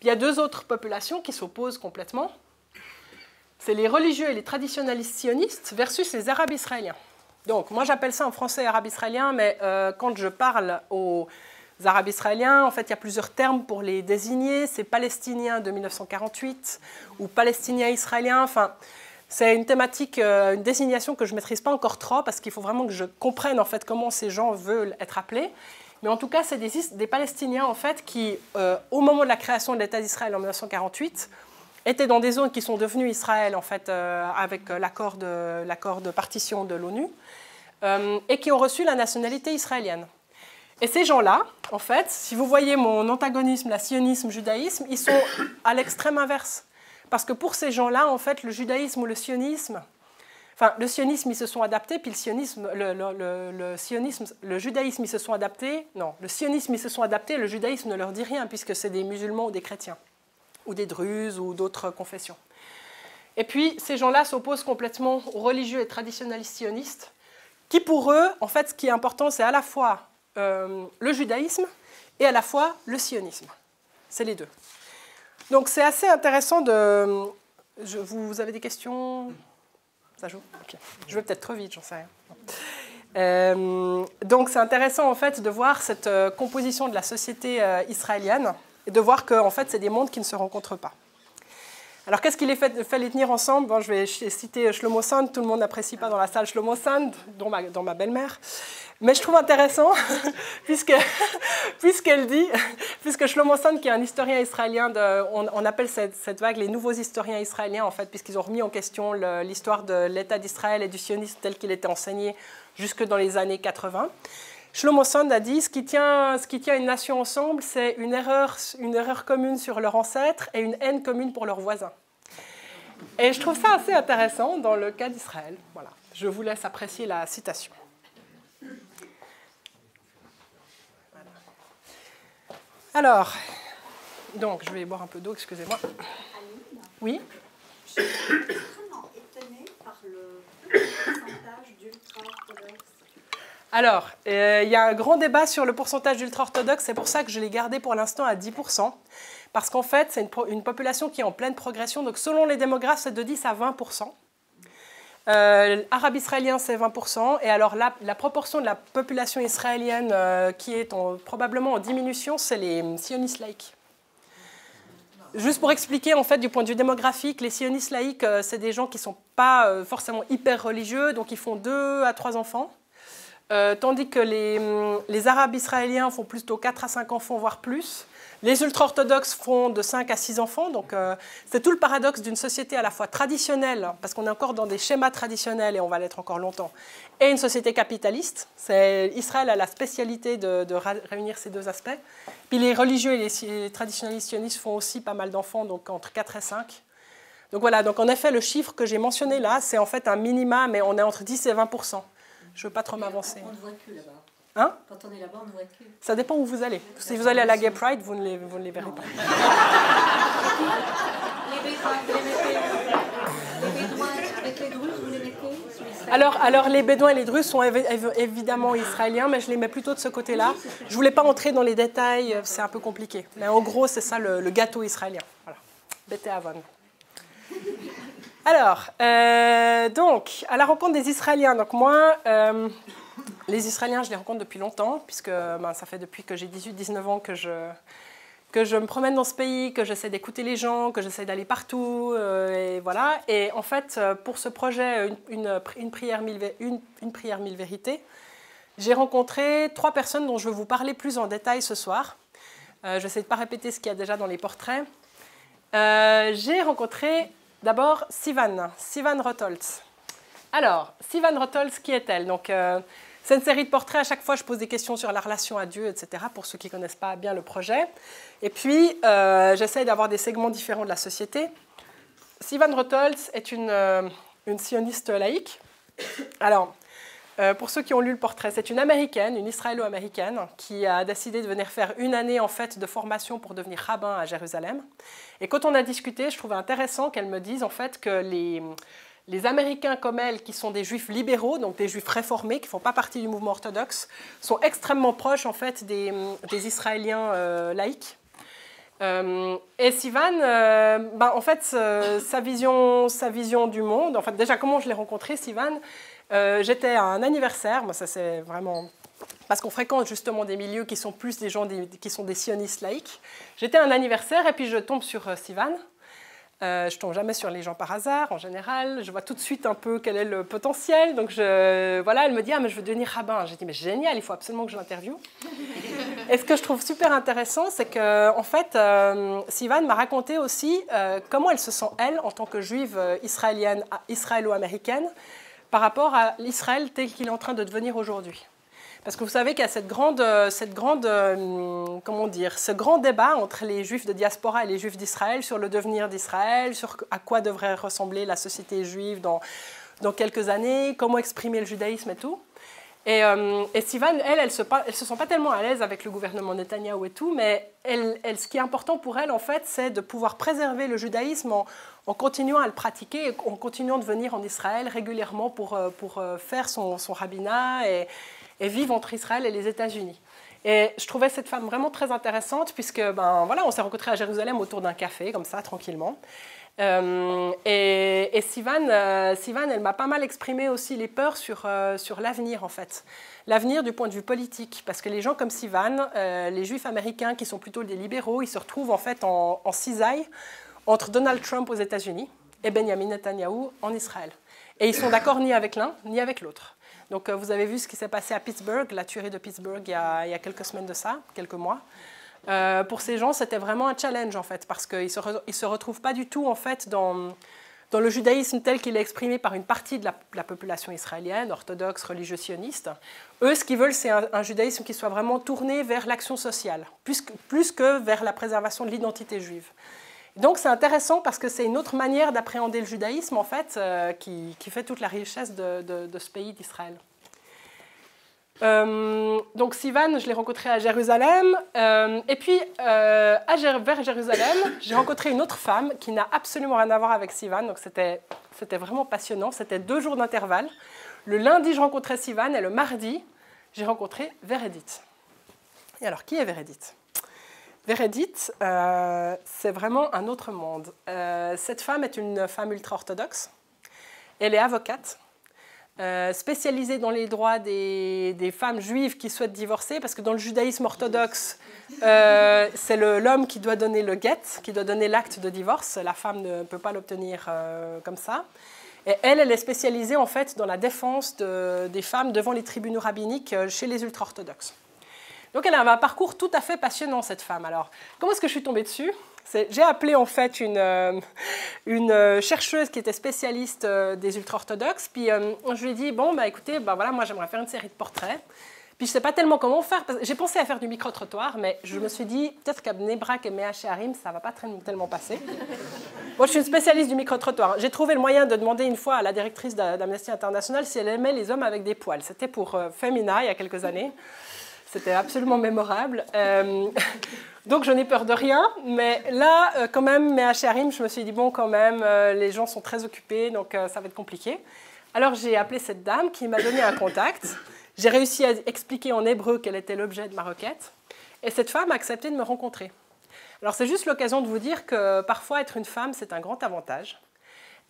Il y a deux autres populations qui s'opposent complètement. C'est les religieux et les traditionnalistes sionistes versus les arabes israéliens. Donc, moi j'appelle ça en français arabes israéliens, mais quand je parle aux arabes israéliens, en fait, il y a plusieurs termes pour les désigner. C'est palestiniens de 1948 ou palestiniens israéliens. Enfin, c'est une thématique, une désignation que je ne maîtrise pas encore trop parce qu'il faut vraiment que je comprenne en fait, comment ces gens veulent être appelés. Mais en tout cas, c'est des Palestiniens en fait, qui, au moment de la création de l'État d'Israël en 1948, étaient dans des zones qui sont devenues Israël en fait, avec l'accord de partition de l'ONU, et qui ont reçu la nationalité israélienne. Et ces gens-là, en fait, si vous voyez mon antagonisme, la sionisme, judaïsme, ils sont à l'extrême inverse. Parce que pour ces gens-là, en fait, le judaïsme ou le sionisme, enfin, le sionisme, ils se sont adaptés, puis le judaïsme, ils se sont adaptés. Non, le sionisme, ils se sont adaptés, le judaïsme ne leur dit rien, puisque c'est des musulmans ou des chrétiens, ou des druzes, ou d'autres confessions. Et puis, ces gens-là s'opposent complètement aux religieux et traditionnalistes sionistes, qui pour eux, en fait, ce qui est important, c'est à la fois le judaïsme et à la fois le sionisme. C'est les deux. Donc, c'est assez intéressant de... Vous avez des questions ? Ça joue ? Okay. Je vais peut-être trop vite, j'en sais rien. Donc, c'est intéressant, en fait, de voir cette composition de la société israélienne et de voir que, en fait, c'est des mondes qui ne se rencontrent pas. Alors, qu'est-ce qu'il fait les tenir ensemble ? Bon, je vais citer Shlomo Sand. Tout le monde n'apprécie pas dans la salle Shlomo Sand, dont ma belle-mère. Mais je trouve intéressant, puisque Shlomo Sand, qui est un historien israélien, on appelle cette vague les nouveaux historiens israéliens, en fait, puisqu'ils ont remis en question l'histoire de l'État d'Israël et du sionisme tel qu'il était enseigné jusque dans les années 80. Shlomo Sand a dit ce qui tient une nation ensemble, c'est une erreur commune sur leurs ancêtres et une haine commune pour leurs voisins. Et je trouve ça assez intéressant dans le cas d'Israël. Voilà. Je vous laisse apprécier la citation. Alors, donc, je vais boire un peu d'eau, excusez-moi. Aline, oui. Je suis extrêmement étonnée par le pourcentage d'ultra-orthodoxes. Alors, il y a un grand débat sur le pourcentage d'ultra-orthodoxes, c'est pour ça que je l'ai gardé pour l'instant à 10%, parce qu'en fait, c'est une population qui est en pleine progression, donc selon les démographes, c'est de 10 à 20%. Arabe israélien, c'est 20%. Et alors la proportion de la population israélienne qui est probablement en diminution, c'est les sionistes laïcs. Juste pour expliquer, en fait, du point de vue démographique, les sionistes laïcs, c'est des gens qui ne sont pas forcément hyper religieux, donc ils font 2 à 3 enfants. Tandis que les Arabes israéliens font plutôt 4 à 5 enfants, voire plus. Les ultra-orthodoxes font de 5 à 6 enfants, donc c'est tout le paradoxe d'une société à la fois traditionnelle, parce qu'on est encore dans des schémas traditionnels et on va l'être encore longtemps, et une société capitaliste. Israël a la spécialité de réunir ces deux aspects. Puis les religieux et les traditionnalistes sionistes font aussi pas mal d'enfants, donc entre 4 et 5. Donc voilà, donc en effet, le chiffre que j'ai mentionné là, c'est en fait un minima, mais on est entre 10 et 20%. Je ne veux pas trop m'avancer. On ne voit que là-bas. Hein? Quand on est là-bas, on ne voit que. Ça dépend où vous allez. Si vous allez à la Gay Pride, vous ne les verrez pas. Les Bédouins avec les Druzes, vous les mettez sur les alors, les Bédouins et les Druzes sont évidemment israéliens, mais je les mets plutôt de ce côté-là. Je ne voulais pas entrer dans les détails, c'est un peu compliqué. Mais en gros, c'est ça le gâteau israélien. Voilà. Bete Avon. Alors, donc, à la rencontre des Israéliens. Donc moi, les Israéliens, je les rencontre depuis longtemps, puisque ça fait depuis que j'ai 18-19 ans que je me promène dans ce pays, que j'essaie d'écouter les gens, que j'essaie d'aller partout, et voilà. Et en fait, pour ce projet, une prière mille vérités, j'ai rencontré 3 personnes dont je vais vous parler plus en détail ce soir. J'essaie de ne pas répéter ce qu'il y a déjà dans les portraits. J'ai rencontré d'abord Sivan Rotholtz. Alors, Sivan Rotholtz, qui est-elle? Donc, c'est une série de portraits. À chaque fois, je pose des questions sur la relation à Dieu, etc., pour ceux qui ne connaissent pas bien le projet. Et puis, j'essaie d'avoir des segments différents de la société. Sivan Rotholtz est une sioniste laïque. Alors, pour ceux qui ont lu le portrait, c'est une américaine, une israélo-américaine, qui a décidé de venir faire une année en fait, de formation pour devenir rabbin à Jérusalem. Et quand on a discuté, je trouvais intéressant qu'elle me dise en fait, que les Américains comme elle, qui sont des juifs libéraux, donc des juifs réformés, qui ne font pas partie du mouvement orthodoxe, sont extrêmement proches en fait, des Israéliens laïcs. Et Sivan, en fait, sa vision du monde, en fait, déjà comment je l'ai rencontrée, Sivan, j'étais à un anniversaire, moi ça c'est vraiment parce qu'on fréquente justement des milieux qui sont plus des gens qui sont des sionistes laïcs. J'étais à un anniversaire et puis je tombe sur Sivan. Je tombe jamais sur les gens par hasard en général. Je vois tout de suite un peu quel est le potentiel. Donc voilà, elle me dit mais je veux devenir rabbin. J'ai dit mais génial, il faut absolument que je l'interviewe. Et ce que je trouve super intéressant, c'est que en fait, Sivan m'a raconté aussi comment elle se sent elle en tant que juive israélienne, israélo-américaine, par rapport à l'Israël tel qu'il est en train de devenir aujourd'hui. Parce que vous savez qu'il y a ce grand débat entre les juifs de diaspora et les juifs d'Israël sur le devenir d'Israël, sur à quoi devrait ressembler la société juive dans quelques années, comment exprimer le judaïsme et tout. Et Sivan, elle se sent pas tellement à l'aise avec le gouvernement Netanyahou et tout, mais ce qui est important pour elle, en fait, c'est de pouvoir préserver le judaïsme en continuant à le pratiquer, en continuant de venir en Israël régulièrement pour faire son rabbinat et vivre entre Israël et les États-Unis. Et je trouvais cette femme vraiment très intéressante, puisque voilà, on s'est rencontrés à Jérusalem autour d'un café, comme ça, tranquillement. Et Sivan, elle m'a pas mal exprimé aussi les peurs sur l'avenir, en fait. L'avenir du point de vue politique, parce que les gens comme Sivan, les juifs américains qui sont plutôt des libéraux, ils se retrouvent en fait en cisaille entre Donald Trump aux États-Unis et Benjamin Netanyahou en Israël. Et ils sont d'accord ni avec l'un ni avec l'autre. Donc vous avez vu ce qui s'est passé à Pittsburgh, la tuerie de Pittsburgh il y a quelques semaines de ça, quelques mois. Pour ces gens, c'était vraiment un challenge en fait, parce qu'ils ne se retrouvent pas du tout en fait dans le judaïsme tel qu'il est exprimé par une partie de la population israélienne, orthodoxe, religieux, sioniste. Eux, ce qu'ils veulent, c'est un judaïsme qui soit vraiment tourné vers l'action sociale, plus que vers la préservation de l'identité juive. Donc c'est intéressant parce que c'est une autre manière d'appréhender le judaïsme en fait, qui fait toute la richesse de ce pays d'Israël. Donc Sivan, je l'ai rencontré à Jérusalem, et puis vers Jérusalem, j'ai rencontré une autre femme qui n'a absolument rien à voir avec Sivan, donc c'était vraiment passionnant, c'était 2 jours d'intervalle. Le lundi, je rencontrais Sivan, et le mardi, j'ai rencontré Vérédith. Et alors, qui est Vérédith ? Vérédith, c'est vraiment un autre monde. Cette femme est une femme ultra-orthodoxe, elle est avocate, spécialisée dans les droits des femmes juives qui souhaitent divorcer, parce que dans le judaïsme orthodoxe, c'est l'homme qui doit donner le get, qui doit donner l'acte de divorce. La femme ne peut pas l'obtenir comme ça. Et elle est spécialisée en fait dans la défense des femmes devant les tribunaux rabbiniques chez les ultra-orthodoxes. Donc elle a un parcours tout à fait passionnant, cette femme. Alors, comment est-ce que je suis tombée dessus ? J'ai appelé en fait une chercheuse qui était spécialiste des ultra-orthodoxes, puis je lui ai dit, bon, bah, écoutez, bah, voilà, moi j'aimerais faire une série de portraits, puis je ne sais pas tellement comment faire, j'ai pensé à faire du micro-trottoir, mais je me suis dit, peut-être qu'à Bnei Brak et Mea Shearim, ça ne va pas tellement passer. Moi, je suis une spécialiste du micro-trottoir. J'ai trouvé le moyen de demander une fois à la directrice d'Amnesty International si elle aimait les hommes avec des poils. C'était pour Femina, il y a quelques années. C'était absolument mémorable. Donc, je n'ai peur de rien. Mais là, quand même, Mea Shearim, je me suis dit, bon, quand même, les gens sont très occupés, donc ça va être compliqué. Alors, j'ai appelé cette dame qui m'a donné un contact. J'ai réussi à expliquer en hébreu quel était l'objet de ma requête. Et cette femme a accepté de me rencontrer. Alors, c'est juste l'occasion de vous dire que parfois, être une femme, c'est un grand avantage.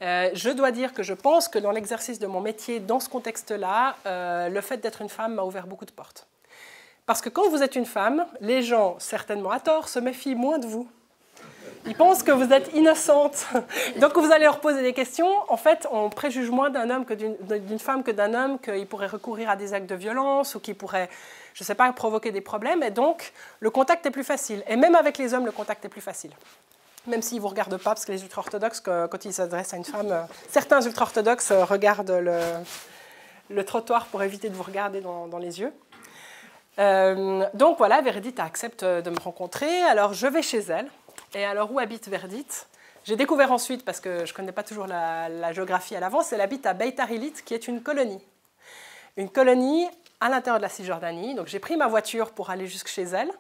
Je dois dire que je pense que dans l'exercice de mon métier, dans ce contexte-là, le fait d'être une femme m'a ouvert beaucoup de portes. Parce que quand vous êtes une femme, les gens, certainement à tort, se méfient moins de vous. Ils pensent que vous êtes innocente. Donc, vous allez leur poser des questions. En fait, on préjuge moins d'un homme que d'une femme que d'un homme, qu'il pourrait recourir à des actes de violence ou qu'il pourrait, je ne sais pas, provoquer des problèmes. Et donc, le contact est plus facile. Et même avec les hommes, le contact est plus facile. Même s'ils ne vous regardent pas, parce que les ultra-orthodoxes, quand ils s'adressent à une femme, certains ultra-orthodoxes regardent le trottoir pour éviter de vous regarder dans les yeux. Donc voilà, Vérédith accepte de me rencontrer. Alors je vais chez elle. Et alors où habite Vérédith ? J'ai découvert ensuite, parce que je ne connais pas toujours la géographie à l'avance, elle habite à Beitar Illit, qui est une colonie. Une colonie à l'intérieur de la Cisjordanie. Donc j'ai pris ma voiture pour aller jusque chez elle.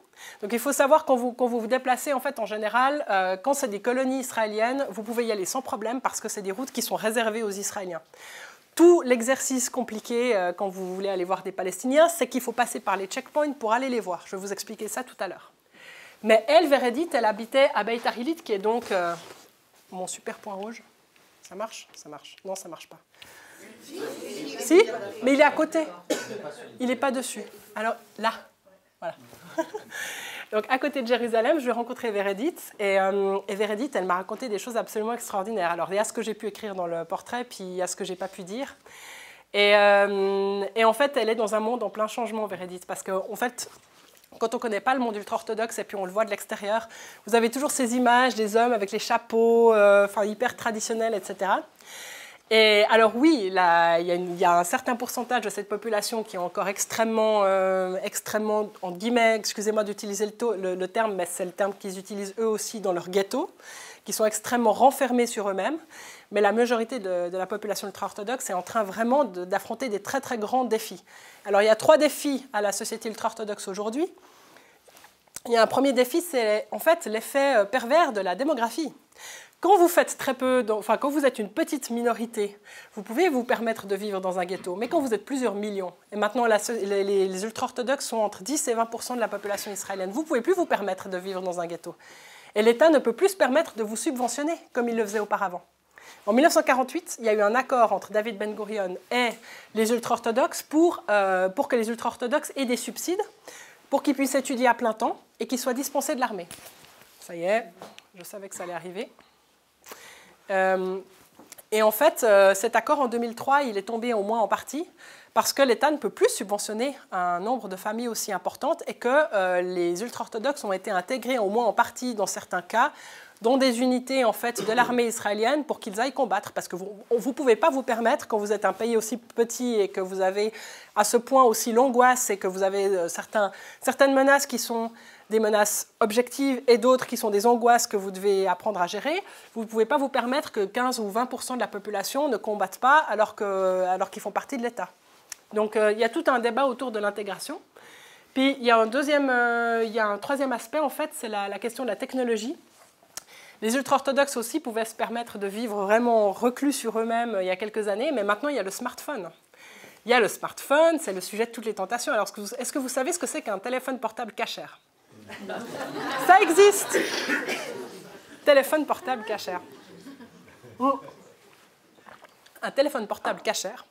Donc il faut savoir quand vous vous déplacez, en fait, en général, quand c'est des colonies israéliennes, vous pouvez y aller sans problème parce que c'est des routes qui sont réservées aux Israéliens. Tout l'exercice compliqué quand vous voulez aller voir des Palestiniens, c'est qu'il faut passer par les checkpoints pour aller les voir. Je vais vous expliquer ça tout à l'heure. Mais elle, Vérédith, elle habitait à Beitar Illit, qui est donc mon super point rouge. Ça marche ? Ça marche. Non, ça ne marche pas. Si, mais il est à côté. Il n'est pas dessus. Alors là, voilà. Donc à côté de Jérusalem, je vais rencontrer Vérédith. Et Vérédith, elle m'a raconté des choses absolument extraordinaires. Alors il y a ce que j'ai pu écrire dans le portrait, puis il y a ce que je n'ai pas pu dire. Et en fait, elle est dans un monde en plein changement, Vérédith. Parce qu'en fait, quand on ne connaît pas le monde ultra-orthodoxe et puis on le voit de l'extérieur, vous avez toujours ces images des hommes avec les chapeaux, hyper traditionnels, etc. Et alors oui, il y a un certain pourcentage de cette population qui est encore extrêmement, en guillemets, excusez-moi d'utiliser le terme, mais c'est le terme qu'ils utilisent eux aussi dans leur ghetto, qui sont extrêmement renfermés sur eux-mêmes. Mais la majorité de la population ultra-orthodoxe est en train vraiment d'affronter des très très grands défis. Alors il y a 3 défis à la société ultra-orthodoxe aujourd'hui. Il y a un premier défi, c'est en fait l'effet pervers de la démographie. Quand vous faites très peu, quand vous êtes une petite minorité, vous pouvez vous permettre de vivre dans un ghetto. Mais quand vous êtes plusieurs millions, et maintenant les ultra-orthodoxes sont entre 10 et 20% de la population israélienne, vous ne pouvez plus vous permettre de vivre dans un ghetto. Et l'État ne peut plus se permettre de vous subventionner comme il le faisait auparavant. En 1948, il y a eu un accord entre David Ben Gurion et les ultra-orthodoxes pour que les ultra-orthodoxes aient des subsides pour qu'ils puissent étudier à plein temps et qu'ils soient dispensés de l'armée. Ça y est, je savais que ça allait arriver. Et en fait, cet accord en 2003, il est tombé au moins en partie parce que l'État ne peut plus subventionner un nombre de familles aussi importantes et que les ultra-orthodoxes ont été intégrés, au moins en partie dans certains cas, dans des unités en fait, de l'armée israélienne pour qu'ils aillent combattre. Parce que vous ne pouvez pas vous permettre, quand vous êtes un pays aussi petit et que vous avez à ce point aussi l'angoisse et que vous avez certaines menaces qui sont des menaces objectives et d'autres qui sont des angoisses que vous devez apprendre à gérer, vous ne pouvez pas vous permettre que 15 ou 20% de la population ne combattent pas alors qu'ils font partie de l'État. Donc il y a tout un débat autour de l'intégration. Puis il y a un troisième aspect, en fait, c'est la question de la technologie. Les ultra-orthodoxes aussi pouvaient se permettre de vivre vraiment reclus sur eux-mêmes il y a quelques années, mais maintenant il y a le smartphone. Il y a le smartphone, c'est le sujet de toutes les tentations. Alors est-ce que vous savez ce que c'est qu'un téléphone portable cachère? Ça existe. Téléphone portable cachère. Un téléphone portable cachère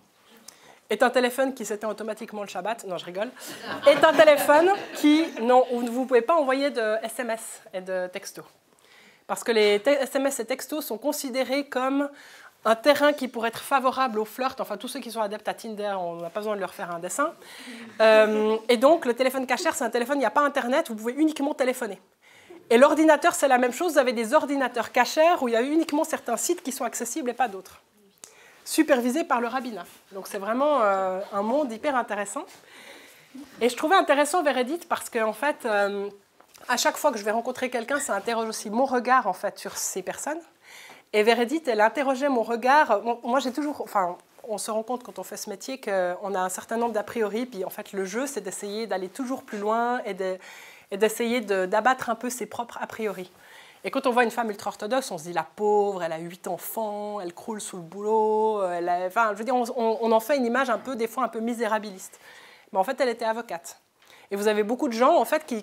est un téléphone qui s'éteint automatiquement le Shabbat, non je rigole, est un téléphone où vous ne pouvez pas envoyer de SMS et de textos. Parce que les SMS et textos sont considérés comme un terrain qui pourrait être favorable au flirt. Enfin, tous ceux qui sont adeptes à Tinder, on n'a pas besoin de leur faire un dessin. Et donc, le téléphone cachère, c'est un téléphone, il n'y a pas Internet, vous pouvez uniquement téléphoner. Et l'ordinateur, c'est la même chose. Vous avez des ordinateurs cachères où il y a uniquement certains sites qui sont accessibles et pas d'autres. Supervisés par le rabbinat. Donc, c'est vraiment un monde hyper intéressant. Et je trouvais intéressant Vérédith parce qu'en fait... à chaque fois que je vais rencontrer quelqu'un, ça interroge aussi mon regard en fait, sur ces personnes. Et Vérédith, elle interrogeait mon regard. Moi, j'ai toujours... Enfin, on se rend compte quand on fait ce métier qu'on a un certain nombre d'a priori. Puis en fait, le jeu, c'est d'essayer d'aller toujours plus loin et d'essayer d'abattre un peu ses propres a priori. Et quand on voit une femme ultra-orthodoxe, on se dit la pauvre, elle a 8 enfants, elle croule sous le boulot. Enfin, je veux dire, on en fait une image un peu, des fois un peu misérabiliste. Mais en fait, elle était avocate. Et vous avez beaucoup de gens, en fait,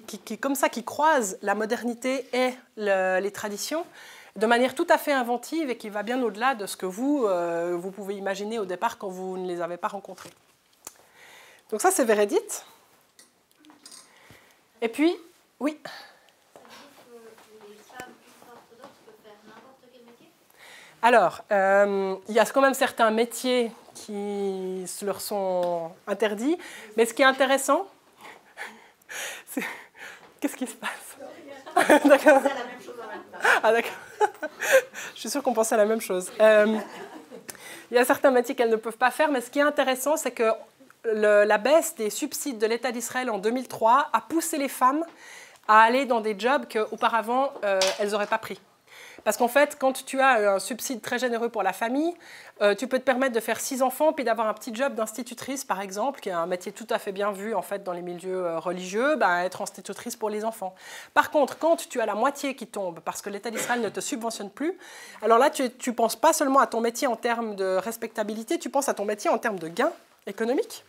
comme ça, qui croisent la modernité et les traditions de manière tout à fait inventive et qui va bien au-delà de ce que vous pouvez imaginer au départ quand vous ne les avez pas rencontrés. Donc ça, c'est Vérédith. Et puis, oui. Les femmes ultra-orthodoxes peuvent faire n'importe quel métier ? Alors, il y a quand même certains métiers qui leur sont interdits, mais ce qui est intéressant... Qu'est-ce qui se passe? D'accord. Ah, d'accord. Je suis sûre qu'on pensait à la même chose. Il y a certains métiers qu'elles ne peuvent pas faire, mais ce qui est intéressant, c'est que la baisse des subsides de l'État d'Israël en 2003 a poussé les femmes à aller dans des jobs qu'auparavant, elles n'auraient pas pris. Parce qu'en fait, quand tu as un subside très généreux pour la famille, tu peux te permettre de faire 6 enfants puis d'avoir un petit job d'institutrice, par exemple, qui est un métier tout à fait bien vu en fait, dans les milieux religieux, être institutrice pour les enfants. Par contre, quand tu as la moitié qui tombe parce que l'État d'Israël ne te subventionne plus, alors là, tu ne penses pas seulement à ton métier en termes de respectabilité, tu penses à ton métier en termes de gains économiques.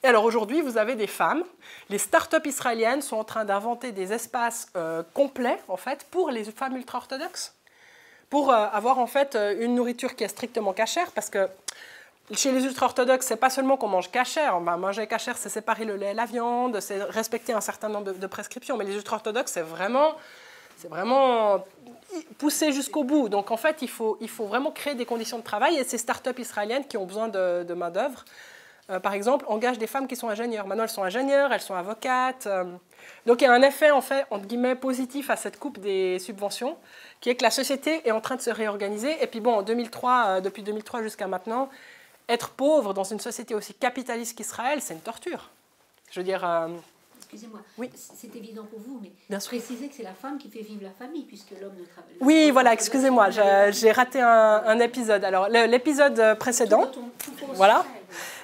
Et alors aujourd'hui, vous avez des femmes, les start-up israéliennes sont en train d'inventer des espaces complets en fait, pour les femmes ultra-orthodoxes, pour avoir en fait une nourriture qui est strictement cachère, parce que chez les ultra-orthodoxes, c'est pas seulement qu'on mange cachère. Manger cachère, c'est séparer le lait et la viande, c'est respecter un certain nombre de prescriptions, mais les ultra-orthodoxes, c'est vraiment poussé jusqu'au bout. Donc en fait, il faut vraiment créer des conditions de travail, et ces start-up israéliennes qui ont besoin de main-d'œuvre, par exemple, engagent des femmes qui sont ingénieures. Maintenant, elles sont ingénieures, elles sont avocates. Donc, il y a un effet, en fait, entre guillemets, positif à cette coupe des subventions, qui est que la société est en train de se réorganiser. Et puis, bon, en 2003, depuis 2003 jusqu'à maintenant, être pauvre dans une société aussi capitaliste qu'Israël, c'est une torture. Je veux dire... Excusez-moi, oui. C'est évident pour vous, mais bien sûr. Précisez que c'est la femme qui fait vivre la famille, puisque l'homme ne travaille pas. Oui, voilà, excusez-moi, j'ai raté un épisode. Alors, l'épisode précédent, voilà,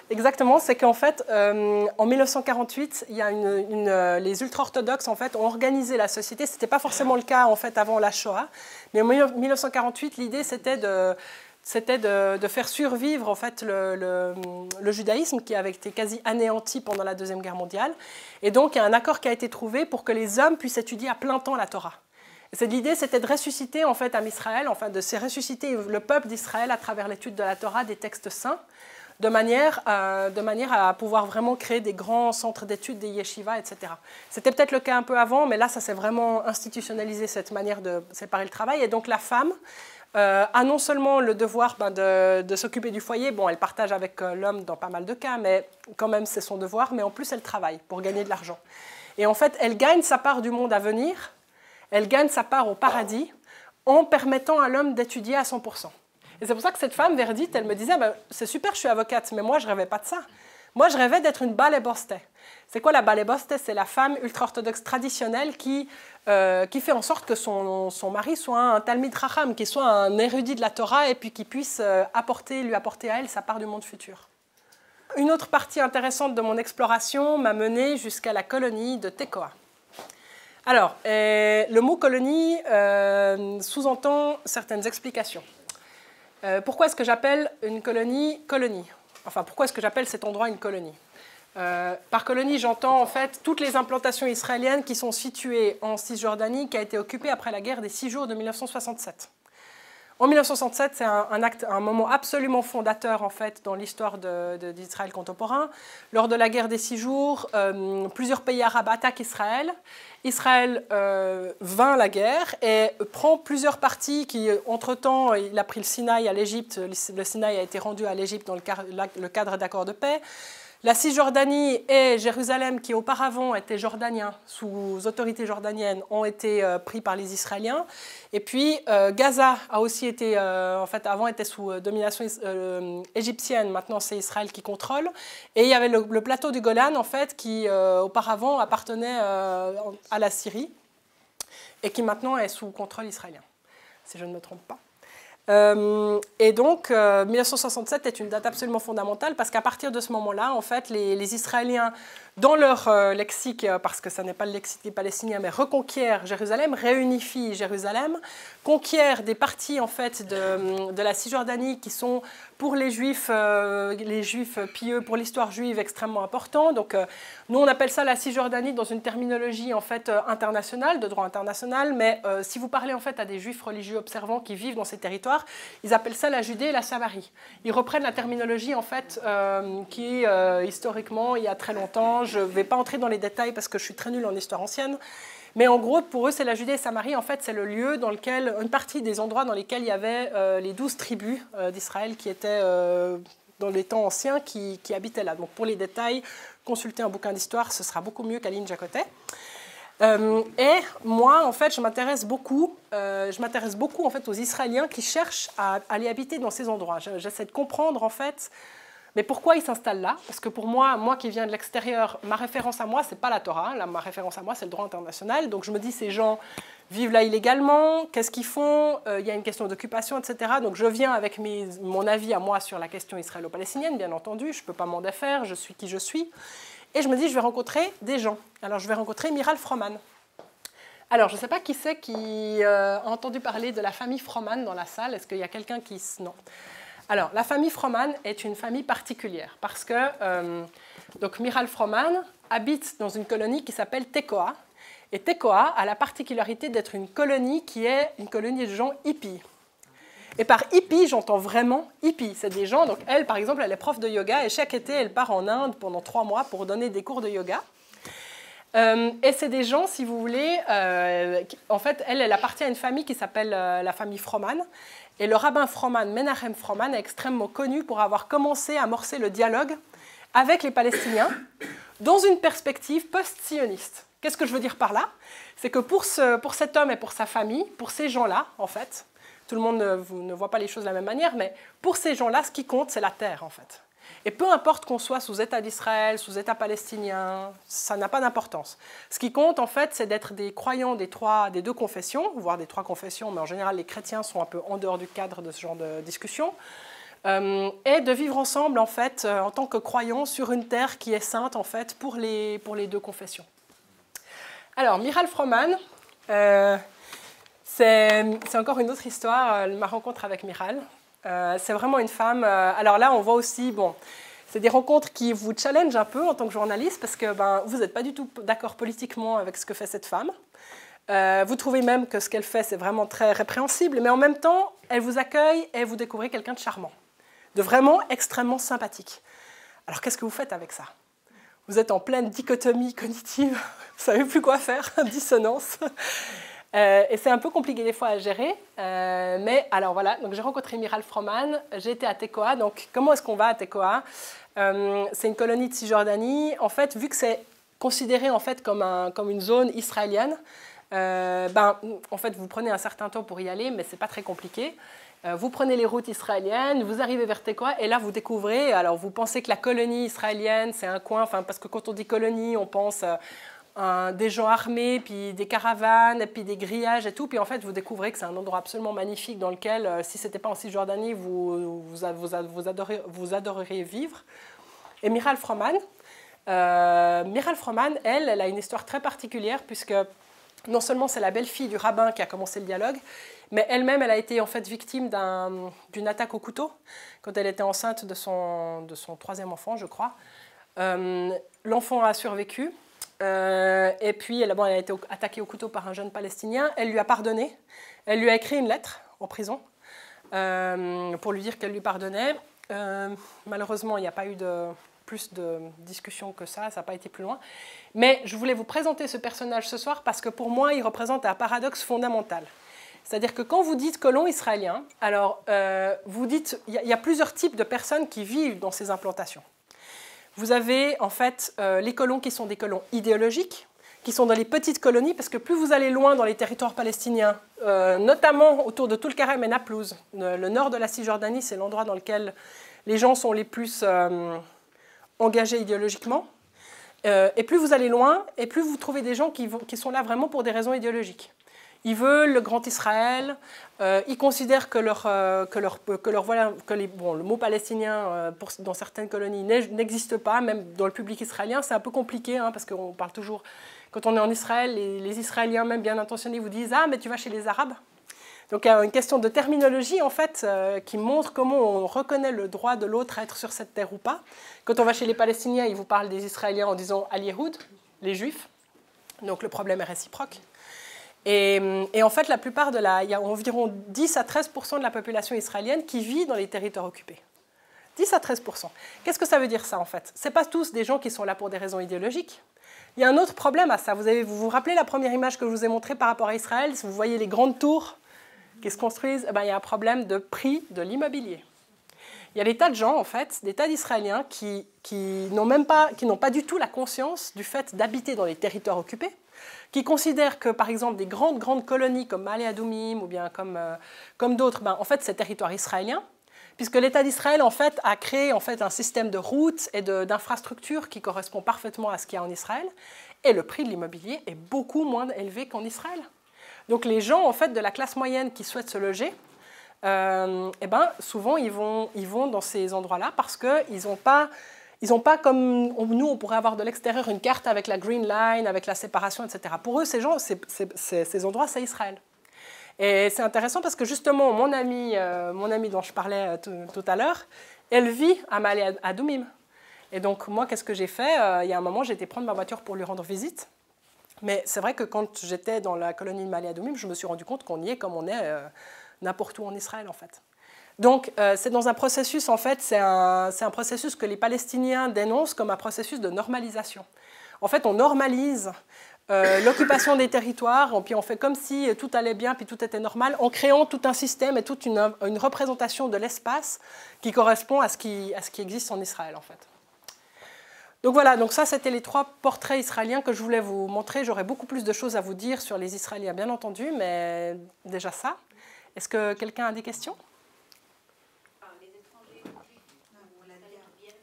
exactement, c'est qu'en fait, en 1948, il y a les ultra-orthodoxes en fait, ont organisé la société. Ce n'était pas forcément le cas en fait, avant la Shoah, mais en 1948, l'idée, c'était de faire survivre en fait, le judaïsme qui avait été quasi anéanti pendant la Deuxième Guerre mondiale. Et donc, il y a un accord qui a été trouvé pour que les hommes puissent étudier à plein temps la Torah. L'idée, c'était de ressusciter en fait, Am Israël, enfin, de ressusciter le peuple d'Israël à travers l'étude de la Torah, des textes saints, de manière à pouvoir vraiment créer des grands centres d'études, des yeshivas, etc. C'était peut-être le cas un peu avant, mais là, ça s'est vraiment institutionnalisé, cette manière de séparer le travail. Et donc, la femme a non seulement le devoir de s'occuper du foyer, bon, elle partage avec l'homme dans pas mal de cas, mais quand même, c'est son devoir, mais en plus, elle travaille pour gagner de l'argent. Et en fait, elle gagne sa part du monde à venir, elle gagne sa part au paradis, en permettant à l'homme d'étudier à 100%. Et c'est pour ça que cette femme, Verdit, elle me disait, bah, c'est super, je suis avocate, mais moi, je ne rêvais pas de ça. Moi, je rêvais d'être une balé boste. C'est quoi la balé boste? C'est la femme ultra-orthodoxe traditionnelle qui fait en sorte que son mari soit un Talmid Chacham, qui soit un érudit de la Torah et puis qui puisse lui apporter à elle sa part du monde futur. Une autre partie intéressante de mon exploration m'a menée jusqu'à la colonie de Tekoa. Alors, le mot colonie sous-entend certaines explications. Pourquoi est-ce que j'appelle une colonie colonie? Enfin, pourquoi est-ce que j'appelle cet endroit une colonie? Par colonie, j'entends en fait toutes les implantations israéliennes qui sont situées en Cisjordanie, qui a été occupée après la guerre des 6 jours de 1967. En 1967, c'est un moment absolument fondateur en fait, dans l'histoire d'Israël contemporain. Lors de la guerre des 6 jours, plusieurs pays arabes attaquent Israël. Israël vainc la guerre et prend plusieurs parties qui, entre-temps, il a pris le Sinaï à l'Égypte. Le Sinaï a été rendu à l'Égypte dans le cadre d'accords de paix. La Cisjordanie et Jérusalem, qui auparavant étaient jordaniens, sous autorité jordanienne, ont été pris par les Israéliens. Et puis Gaza a aussi été, en fait, avant était sous domination égyptienne, maintenant c'est Israël qui contrôle. Et il y avait le plateau du Golan, en fait, qui auparavant appartenait à la Syrie et qui maintenant est sous contrôle israélien, si je ne me trompe pas. Et donc, 1967 est une date absolument fondamentale parce qu'à partir de ce moment-là, en fait, les Israéliens, dans leur lexique, parce que ça n'est pas le lexique des Palestiniens, mais reconquièrent Jérusalem, réunifient Jérusalem, conquièrent des parties en fait de la Cisjordanie qui sont pour les Juifs pieux, pour l'histoire juive extrêmement importants. Donc, nous on appelle ça la Cisjordanie dans une terminologie en fait internationale, de droit international, mais si vous parlez en fait à des Juifs religieux observants qui vivent dans ces territoires, ils appellent ça la Judée et la Samarie. Ils reprennent la terminologie en fait qui historiquement il y a très longtemps. Je ne vais pas entrer dans les détails parce que je suis très nulle en histoire ancienne. Mais en gros, pour eux, c'est la Judée et Samarie. En fait, c'est le lieu dans lequel, une partie des endroits dans lesquels il y avait les 12 tribus d'Israël qui étaient dans les temps anciens, qui habitaient là. Donc pour les détails, consultez un bouquin d'histoire, ce sera beaucoup mieux qu'Aline Jacotet. Et moi, en fait, je m'intéresse beaucoup en fait, aux Israéliens qui cherchent à aller habiter dans ces endroits. J'essaie de comprendre, en fait, mais pourquoi ils s'installent là? Parce que pour moi qui viens de l'extérieur, ma référence à moi, ce n'est pas la Torah. Là, ma référence à moi, c'est le droit international. Donc je me dis, ces gens vivent là illégalement, qu'est-ce qu'ils font? Il y a une question d'occupation, etc. Donc je viens avec mon avis à moi sur la question israélo-palestinienne, bien entendu. Je ne peux pas m'en défaire, je suis qui je suis. Et je me dis, je vais rencontrer des gens. Alors je vais rencontrer Miral Froman. Alors, je ne sais pas qui c'est qui a entendu parler de la famille Froman dans la salle. Est-ce qu'il y a quelqu'un qui... Non. Alors, la famille Froman est une famille particulière parce que donc Miral Froman habite dans une colonie qui s'appelle Tekoa. Et Tekoa a la particularité d'être une colonie qui est une colonie de gens hippies. Et par hippie, j'entends vraiment hippie. C'est des gens, donc elle, par exemple, elle est prof de yoga et chaque été, elle part en Inde pendant 3 mois pour donner des cours de yoga. Et c'est des gens, si vous voulez, en fait, elle appartient à une famille qui s'appelle la famille Froman. Et le rabbin Froman, Menachem Froman, est extrêmement connu pour avoir commencé à amorcer le dialogue avec les Palestiniens dans une perspective post-sioniste. Qu'est-ce que je veux dire par là? C'est que pour cet homme et pour sa famille, pour ces gens-là, en fait, tout le monde ne voit pas les choses de la même manière, mais pour ces gens-là, ce qui compte, c'est la terre, en fait. Et peu importe qu'on soit sous État d'Israël, sous État palestinien, ça n'a pas d'importance. Ce qui compte, en fait, c'est d'être des croyants des 2 confessions, voire des 3 confessions, mais en général, les chrétiens sont un peu en dehors du cadre de ce genre de discussion, et de vivre ensemble, en fait, en tant que croyants sur une terre qui est sainte, en fait, pour les 2 confessions. Alors, Miral Froman, c'est encore une autre histoire, ma rencontre avec Miral. C'est vraiment une femme. Alors là, on voit aussi, bon, c'est des rencontres qui vous challengent un peu en tant que journaliste parce que vous n'êtes pas du tout d'accord politiquement avec ce que fait cette femme. Vous trouvez même que ce qu'elle fait, c'est vraiment très répréhensible, mais en même temps, elle vous accueille et vous découvrez quelqu'un de charmant. de vraiment extrêmement sympathique. Alors qu'est-ce que vous faites avec ça? Vous êtes en pleine dichotomie cognitive, vous ne savez plus quoi faire, dissonance. Et c'est un peu compliqué des fois à gérer. Mais alors voilà, donc j'ai rencontré Miral Froman, j'ai été à Tekoa. Donc comment est-ce qu'on va à Tekoa? C'est une colonie de Cisjordanie. En fait, vu que c'est considéré en fait comme une zone israélienne, en fait, vous prenez un certain temps pour y aller, mais ce n'est pas très compliqué. Vous prenez les routes israéliennes, vous arrivez vers Tekoa, et là, vous découvrez, alors vous pensez que la colonie israélienne, c'est un coin, parce que quand on dit colonie, on pense des gens armés, puis des caravanes, puis des grillages et tout, puis en fait, vous découvrez que c'est un endroit absolument magnifique dans lequel, si ce n'était pas en Cisjordanie, vous adoreriez vivre. Et Miral Froman, elle a une histoire très particulière, puisque non seulement c'est la belle-fille du rabbin qui a commencé le dialogue, mais elle-même, elle a été en fait victime d'une attaque au couteau quand elle était enceinte de son troisième enfant, je crois. L'enfant a survécu, et puis elle a été attaquée au couteau par un jeune Palestinien. Elle lui a pardonné. Elle lui a écrit une lettre en prison pour lui dire qu'elle lui pardonnait. Malheureusement, il n'y a pas eu plus de discussion que ça n'a pas été plus loin. Mais je voulais vous présenter ce personnage ce soir parce que pour moi, il représente un paradoxe fondamental. C'est-à-dire que quand vous dites colon israélien, alors vous dites, il y a plusieurs types de personnes qui vivent dans ces implantations. Vous avez en fait les colons qui sont des colons idéologiques, qui sont dans les petites colonies, parce que plus vous allez loin dans les territoires palestiniens, notamment autour de Tulkarem et Naplouse, le nord de la Cisjordanie, c'est l'endroit dans lequel les gens sont les plus engagés idéologiquement, et plus vous allez loin, et plus vous trouvez des gens qui sont là vraiment pour des raisons idéologiques. Ils veulent le grand Israël, ils considèrent que le mot palestinien dans certaines colonies n'existe pas, même dans le public israélien. C'est un peu compliqué, parce qu'on parle toujours, quand on est en Israël, les Israéliens, même bien intentionnés, vous disent « Ah, mais tu vas chez les Arabes ». Donc il y a une question de terminologie, en fait, qui montre comment on reconnaît le droit de l'autre à être sur cette terre ou pas. Quand on va chez les Palestiniens, ils vous parlent des Israéliens en disant « Al-Yehoud », les Juifs. Donc le problème est réciproque. Et en fait, il y a environ 10 à 13% de la population israélienne qui vit dans les territoires occupés. 10 à 13%. Qu'est-ce que ça veut dire ça, en fait? Ce n'est pas tous des gens qui sont là pour des raisons idéologiques. Il y a un autre problème à ça. Vous vous rappelez la première image que je vous ai montrée par rapport à Israël? Si vous voyez les grandes tours qui se construisent, il y a un problème de prix de l'immobilier. Il y a des tas de gens, en fait, des tas d'Israéliens qui n'ont pas du tout la conscience du fait d'habiter dans les territoires occupés, qui considèrent que, par exemple, des grandes colonies comme Ma'ale Adumim ou bien comme d'autres, en fait, c'est territoire israélien, puisque l'État d'Israël, en fait, a créé en fait, un système de routes et d'infrastructures qui correspond parfaitement à ce qu'il y a en Israël, et le prix de l'immobilier est beaucoup moins élevé qu'en Israël. Donc les gens, en fait, de la classe moyenne qui souhaitent se loger, souvent, ils vont dans ces endroits-là parce qu'ils n'ont pas comme nous, on pourrait avoir de l'extérieur une carte avec la Green Line, avec la séparation, etc. Pour eux, ces endroits, c'est Israël. Et c'est intéressant parce que justement, mon amie dont je parlais tout à l'heure, elle vit à Ma'ale Adumim. Et donc, moi, qu'est-ce que j'ai fait? Il y a un moment, j'ai été prendre ma voiture pour lui rendre visite. Mais c'est vrai que quand j'étais dans la colonie de Ma'ale Adumim, je me suis rendu compte qu'on y est comme on est n'importe où en Israël, en fait. Donc, c'est dans un processus, en fait, c'est un processus que les Palestiniens dénoncent comme un processus de normalisation. En fait, on normalise l'occupation des territoires, puis on fait comme si tout allait bien, puis tout était normal, en créant tout un système et toute une représentation de l'espace qui correspond à ce qui existe en Israël, en fait. Donc voilà, donc ça, c'était les 3 portraits israéliens que je voulais vous montrer. J'aurais beaucoup plus de choses à vous dire sur les Israéliens, bien entendu, mais déjà ça. Est-ce que quelqu'un a des questions?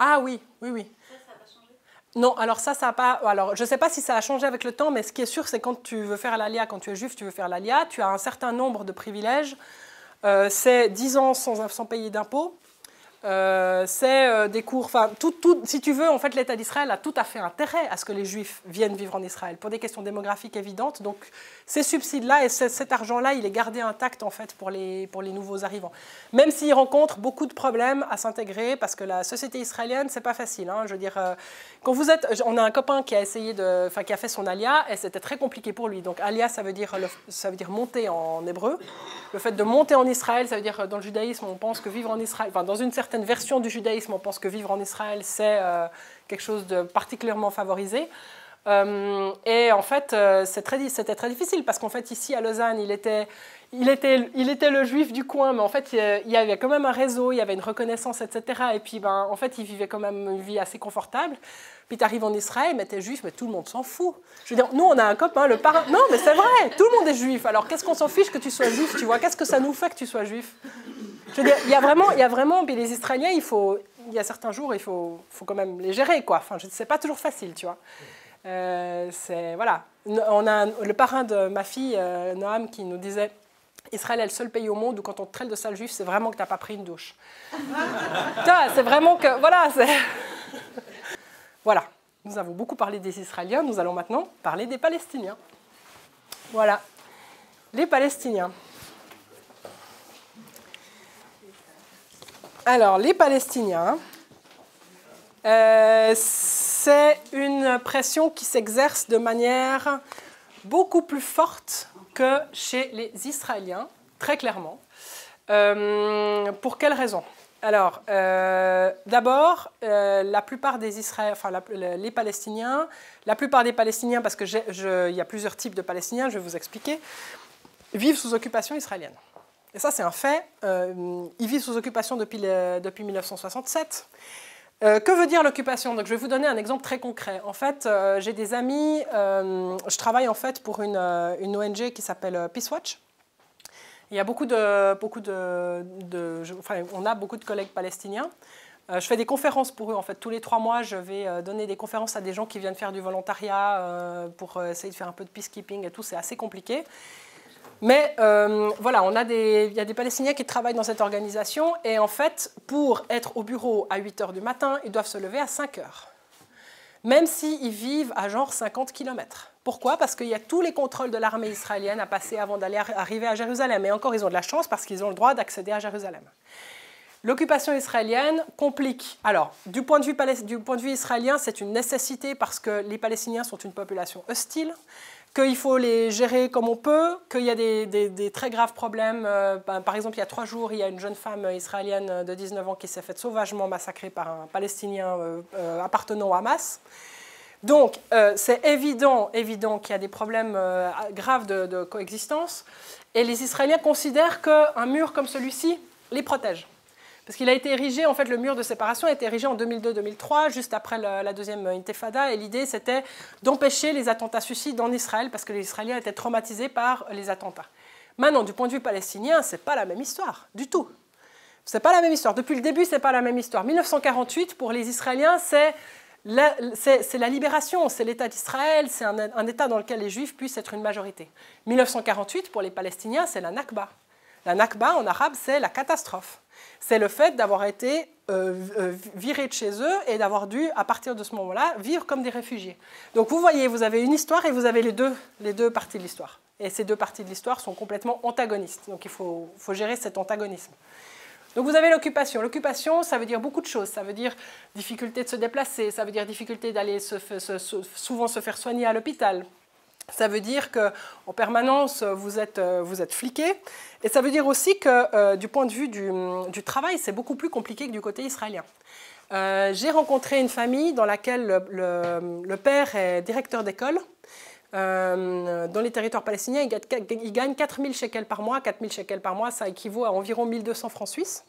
Ah oui. Ça n'a pas changé? Non, alors ça n'a pas... Alors, je ne sais pas si ça a changé avec le temps, mais ce qui est sûr, c'est quand tu veux faire l'ALIA, quand tu es juif, tu veux faire l'ALIA, tu as un certain nombre de privilèges. C'est 10 ans sans payer d'impôts. C'est des cours... Enfin, si tu veux, en fait, l'État d'Israël a tout à fait intérêt à ce que les Juifs viennent vivre en Israël, pour des questions démographiques évidentes. Donc, ces subsides-là et cet argent-là, il est gardé intact, en fait, pour les nouveaux arrivants. Même s'ils rencontrent beaucoup de problèmes à s'intégrer, parce que la société israélienne, c'est pas facile. Je veux dire, quand vous êtes... On a un copain qui a qui a fait son alia, et c'était très compliqué pour lui. Donc, alia, ça veut dire monter en hébreu. Le fait de monter en Israël, ça veut dire, dans le judaïsme, on pense que vivre en Israël... Enfin, dans une certaine certaines versions du judaïsme, on pense que vivre en Israël, c'est quelque chose de particulièrement favorisé. Et en fait, c'était très difficile parce qu'en fait, ici à Lausanne, il était le juif du coin, mais en fait, il y avait quand même un réseau, il y avait une reconnaissance, etc. Et puis, en fait, il vivait quand même une vie assez confortable. Puis tu arrives en Israël, mais tu es juif, mais tout le monde s'en fout. Je veux dire, nous, on a un copain, le parrain. Non, mais c'est vrai, tout le monde est juif. Alors, qu'est-ce qu'on s'en fiche que tu sois juif, tu vois? Qu'est-ce que ça nous fait que tu sois juif? Je veux dire, il y a vraiment, puis les Israéliens, il y a certains jours, il faut quand même les gérer, quoi. Enfin, c'est pas toujours facile, tu vois. Voilà. On a le parrain de ma fille, Noam, qui nous disait Israël est le seul pays au monde où quand on te traite de sale juif, c'est vraiment que tu n'as pas pris une douche. C'est vraiment que... Voilà, voilà. Nous avons beaucoup parlé des Israéliens, nous allons maintenant parler des Palestiniens. Voilà. Les Palestiniens. Alors, les Palestiniens... c'est une pression qui s'exerce de manière beaucoup plus forte que chez les Israéliens, très clairement. Pour quelles raisons? Alors, d'abord, la plupart des Israéliens, enfin les Palestiniens, la plupart des Palestiniens, parce qu'il y a plusieurs types de Palestiniens, je vais vous expliquer, vivent sous occupation israélienne. Et ça, c'est un fait. Ils vivent sous occupation depuis 1967. Que veut dire l'occupation? Donc, je vais vous donner un exemple très concret. En fait, j'ai des amis, je travaille en fait pour une ONG qui s'appelle Peace Watch. Il y a on a beaucoup de collègues palestiniens. Je fais des conférences pour eux. En fait, tous les 3 mois, je vais donner des conférences à des gens qui viennent faire du volontariat pour essayer de faire un peu de peacekeeping et tout. C'est assez compliqué. Mais voilà, il y a des Palestiniens qui travaillent dans cette organisation et en fait, pour être au bureau à 8 h du matin, ils doivent se lever à 5 h. Même s'ils vivent à genre 50 km. Pourquoi? Parce qu'il y a tous les contrôles de l'armée israélienne à passer avant d'arriver à Jérusalem. Et encore, ils ont de la chance parce qu'ils ont le droit d'accéder à Jérusalem. L'occupation israélienne complique. Alors, du point de vue israélien, c'est une nécessité parce que les Palestiniens sont une population hostile, qu'il faut les gérer comme on peut, qu'il y a des très graves problèmes. Par exemple, il y a 3 jours, il y a une jeune femme israélienne de 19 ans qui s'est faite sauvagement massacrer par un Palestinien appartenant au Hamas. Donc, c'est évident qu'il y a des problèmes graves de coexistence. Et les Israéliens considèrent qu'un mur comme celui-ci les protège. Parce qu'il a été érigé, en fait, le mur de séparation a été érigé en 2002-2003, juste après la deuxième intifada, et l'idée c'était d'empêcher les attentats suicides en Israël, parce que les Israéliens étaient traumatisés par les attentats. Maintenant, du point de vue palestinien, c'est pas la même histoire, du tout. C'est pas la même histoire. Depuis le début, c'est pas la même histoire. 1948, pour les Israéliens, c'est la libération, c'est l'État d'Israël, c'est un État dans lequel les Juifs puissent être une majorité. 1948, pour les Palestiniens, c'est la Nakba. La Nakba, en arabe, c'est la catastrophe. C'est le fait d'avoir été virés de chez eux et d'avoir dû, à partir de ce moment-là, vivre comme des réfugiés. Donc vous voyez, vous avez une histoire et vous avez les deux parties de l'histoire. Et ces 2 parties de l'histoire sont complètement antagonistes. Donc il faut gérer cet antagonisme. Donc vous avez l'occupation. L'occupation, ça veut dire beaucoup de choses. Ça veut dire difficulté de se déplacer, ça veut dire difficulté d'aller souvent se faire soigner à l'hôpital. Ça veut dire qu'en permanence, vous êtes fliqué. Et ça veut dire aussi que du point de vue du travail, c'est beaucoup plus compliqué que du côté israélien. J'ai rencontré une famille dans laquelle le père est directeur d'école. Dans les territoires palestiniens, il gagne 4 000 shekels par mois. 4 000 shekels par mois, ça équivaut à environ 1 200 francs suisses.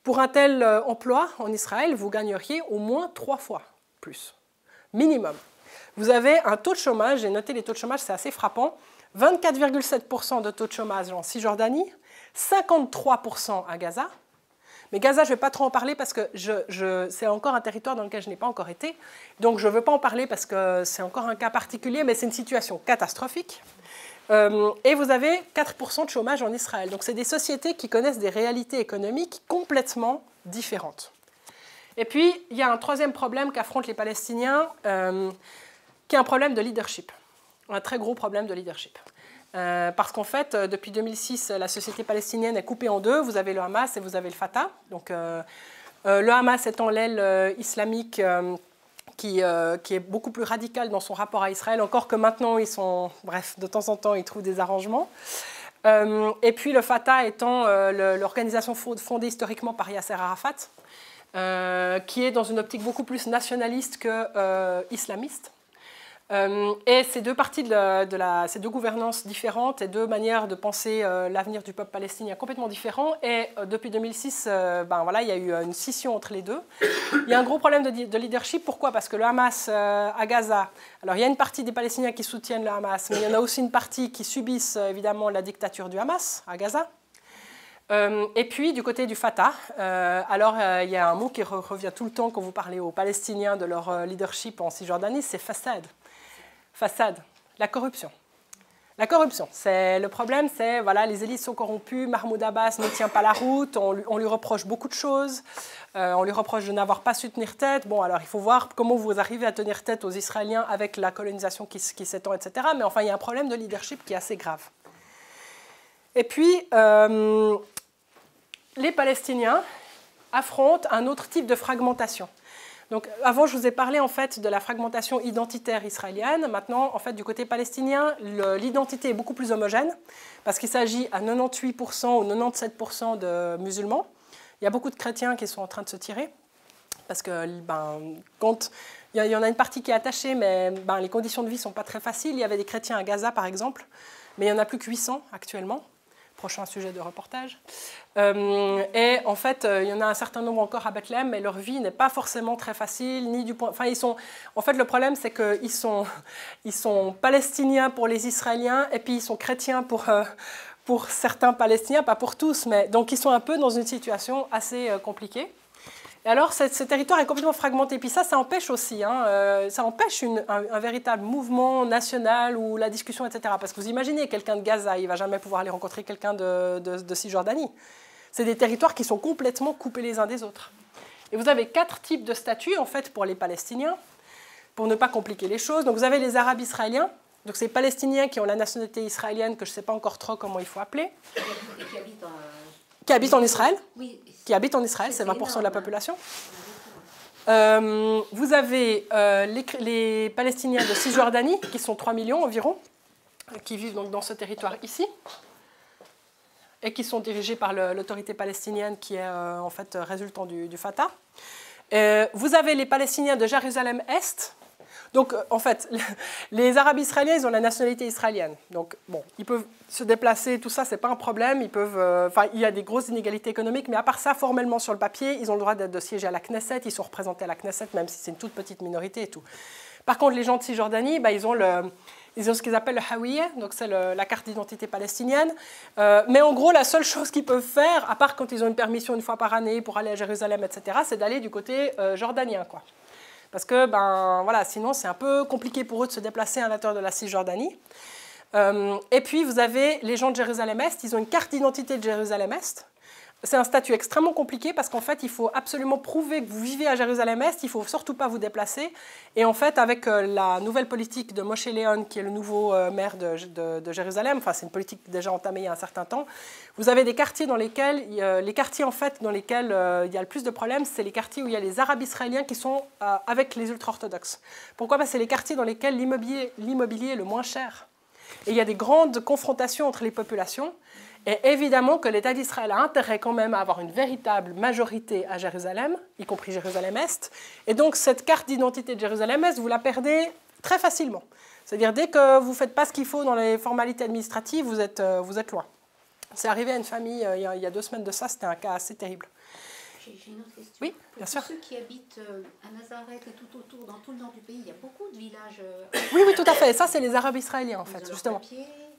Pour un tel emploi en Israël, vous gagneriez au moins 3 fois plus, minimum. Vous avez un taux de chômage, j'ai noté les taux de chômage, c'est assez frappant, 24,7% de taux de chômage en Cisjordanie, 53% à Gaza. Mais Gaza, je ne vais pas trop en parler parce que c'est encore un territoire dans lequel je n'ai pas encore été. Donc je ne veux pas en parler parce que c'est encore un cas particulier, mais c'est une situation catastrophique. Et vous avez 4% de chômage en Israël. Donc c'est des sociétés qui connaissent des réalités économiques complètement différentes. Et puis, il y a un troisième problème qu'affrontent les Palestiniens, qui est un problème de leadership, un très gros problème de leadership. Parce qu'en fait, depuis 2006, la société palestinienne est coupée en 2. Vous avez le Hamas et vous avez le Fatah. Donc, le Hamas étant l'aile islamique qui est beaucoup plus radicale dans son rapport à Israël, encore que maintenant, de temps en temps, ils trouvent des arrangements. Et puis le Fatah étant l'organisation fondée historiquement par Yasser Arafat, qui est dans une optique beaucoup plus nationaliste que islamiste. Et ces deux parties ces deux gouvernances différentes et deux manières de penser l'avenir du peuple palestinien complètement différents. Et depuis 2006, voilà, il y a eu une scission entre les deux. Il y a un gros problème de leadership. Pourquoi? Parce que le Hamas à Gaza, alors il y a une partie des Palestiniens qui soutiennent le Hamas, mais il y en a aussi une partie qui subissent évidemment la dictature du Hamas à Gaza. Et puis, du côté du Fatah, il y a un mot qui revient tout le temps quand vous parlez aux Palestiniens de leur leadership en Cisjordanie, c'est façade. Façade, la corruption. La corruption, le problème, c'est voilà, les élites sont corrompues, Mahmoud Abbas ne tient pas la route, on lui reproche beaucoup de choses, on lui reproche de n'avoir pas su tenir tête. Bon, alors il faut voir comment vous arrivez à tenir tête aux Israéliens avec la colonisation qui s'étend, etc. Mais enfin, il y a un problème de leadership qui est assez grave. Et puis, les Palestiniens affrontent un autre type de fragmentation. Donc, avant, je vous ai parlé en fait de la fragmentation identitaire israélienne. Maintenant, en fait, du côté palestinien, l'identité est beaucoup plus homogène parce qu'il s'agit à 98% ou 97% de musulmans. Il y a beaucoup de chrétiens qui sont en train de se tirer parce que quand il y en a une partie qui est attachée, mais les conditions de vie ne sont pas très faciles. Il y avait des chrétiens à Gaza, par exemple, mais il n'y en a plus que 800 actuellement. Prochain sujet de reportage. Et en fait, il y en a un certain nombre encore à Bethléem, mais leur vie n'est pas forcément très facile, ni du point... Enfin, en fait, le problème, c'est qu'ils sont palestiniens pour les Israéliens, et puis ils sont chrétiens pour certains Palestiniens, pas pour tous, mais donc ils sont un peu dans une situation assez compliquée. Et alors, ce territoire est complètement fragmenté. Puis ça empêche aussi, ça empêche un véritable mouvement national ou la discussion, etc. Parce que vous imaginez, quelqu'un de Gaza, il ne va jamais pouvoir aller rencontrer quelqu'un de Cisjordanie. C'est des territoires qui sont complètement coupés les uns des autres. Et vous avez 4 types de statuts, en fait, pour les Palestiniens, pour ne pas compliquer les choses. Donc vous avez les Arabes israéliens, donc c'est les Palestiniens qui ont la nationalité israélienne, que je ne sais pas encore trop comment il faut appeler. Qui habitent en Israël. Oui. Qui habitent en Israël, c'est 20% de la population. Vous avez les Palestiniens de Cisjordanie, qui sont 3 millions environ, qui vivent donc dans ce territoire ici, et qui sont dirigés par l'autorité palestinienne qui est en fait résultant du Fatah. Vous avez les Palestiniens de Jérusalem-Est. Donc, en fait, les Arabes israéliens, ils ont la nationalité israélienne. Donc, bon, ils peuvent se déplacer, tout ça, c'est pas un problème. Ils peuvent, il y a des grosses inégalités économiques, mais à part ça, formellement sur le papier, ils ont le droit de siéger à la Knesset, ils sont représentés à la Knesset, même si c'est une toute petite minorité et tout. Par contre, les gens de Cisjordanie, ils ont ce qu'ils appellent le Hawiyya, donc c'est la carte d'identité palestinienne. Mais en gros, la seule chose qu'ils peuvent faire, à part quand ils ont une permission une fois par année pour aller à Jérusalem, etc., c'est d'aller du côté jordanien, quoi. Parce que voilà, sinon, c'est un peu compliqué pour eux de se déplacer à l'intérieur de la Cisjordanie. Et puis, vous avez les gens de Jérusalem-Est. Ils ont une carte d'identité de Jérusalem-Est. C'est un statut extrêmement compliqué parce qu'en fait, il faut absolument prouver que vous vivez à Jérusalem-Est. Il ne faut surtout pas vous déplacer. Et en fait, avec la nouvelle politique de Moshe Léon, qui est le nouveau maire de Jérusalem, enfin, c'est une politique déjà entamée il y a un certain temps, vous avez des quartiers dans lesquels, les quartiers en fait, dans lesquels il y a le plus de problèmes, c'est les quartiers où il y a les Arabes israéliens qui sont avec les ultra-orthodoxes. Pourquoi? Parce que c'est les quartiers dans lesquels l'immobilier est le moins cher. Et il y a des grandes confrontations entre les populations. Et évidemment que l'État d'Israël a intérêt quand même à avoir une véritable majorité à Jérusalem, y compris Jérusalem-Est. Et donc cette carte d'identité de Jérusalem-Est, vous la perdez très facilement. C'est-à-dire dès que vous ne faites pas ce qu'il faut dans les formalités administratives, vous êtes loin. C'est arrivé à une famille il y a 2 semaines de ça, c'était un cas assez terrible. J'ai une autre question. Oui, bien sûr. Pour ceux qui habitent à Nazareth et tout autour, dans tout le nord du pays, il y a beaucoup de villages... Oui, tout à fait. Ça, c'est les Arabes israéliens, en fait, justement.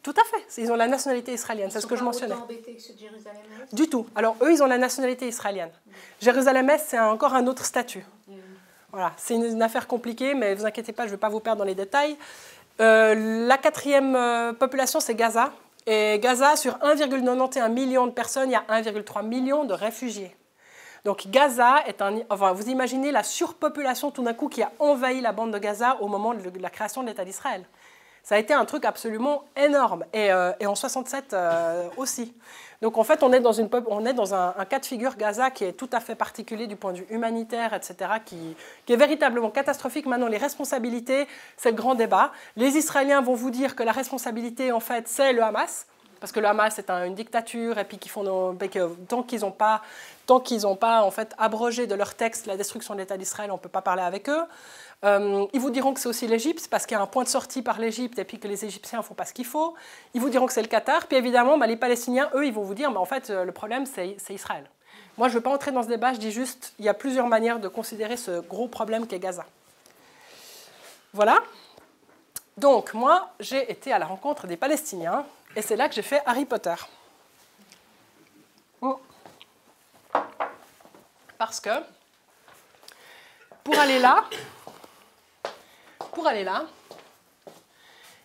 Tout à fait. Ils ont la nationalité israélienne, c'est ce que je mentionnais. Ils ne sont pas autant embêtés que ceux de Jérusalem-Est ? Du tout. Alors, eux, ils ont la nationalité israélienne. Jérusalem-Est, c'est encore un autre statut. Voilà. C'est une affaire compliquée, mais ne vous inquiétez pas, je ne vais pas vous perdre dans les détails. La 4e population, c'est Gaza. Et Gaza, sur 1,91 million de personnes, il y a 1,3 million de réfugiés. Donc Gaza est enfin, vous imaginez la surpopulation tout d'un coup qui a envahi la bande de Gaza au moment de la création de l'État d'Israël. Ça a été un truc absolument énorme, et en 67 aussi. Donc en fait, on est dans un cas de figure Gaza qui est tout à fait particulier du point de vue humanitaire, etc., qui est véritablement catastrophique. Maintenant, les responsabilités, c'est le grand débat. Les Israéliens vont vous dire que la responsabilité, en fait, c'est le Hamas. parce que le Hamas est une dictature, et puis tant qu'ils n'ont pas en fait, abrogé de leur texte la destruction de l'État d'Israël, on ne peut pas parler avec eux. Ils vous diront que c'est aussi l'Égypte, parce qu'il y a un point de sortie par l'Égypte, et puis que les Égyptiens ne font pas ce qu'il faut. Ils vous diront que c'est le Qatar, puis évidemment, les Palestiniens, eux, ils vont vous dire, en fait, le problème, c'est Israël. Moi, je ne veux pas entrer dans ce débat, je dis juste, il y a plusieurs manières de considérer ce gros problème qu'est Gaza. Voilà. Donc, moi, j'ai été à la rencontre des Palestiniens, et c'est là que j'ai fait Harry Potter. Parce que, pour aller là,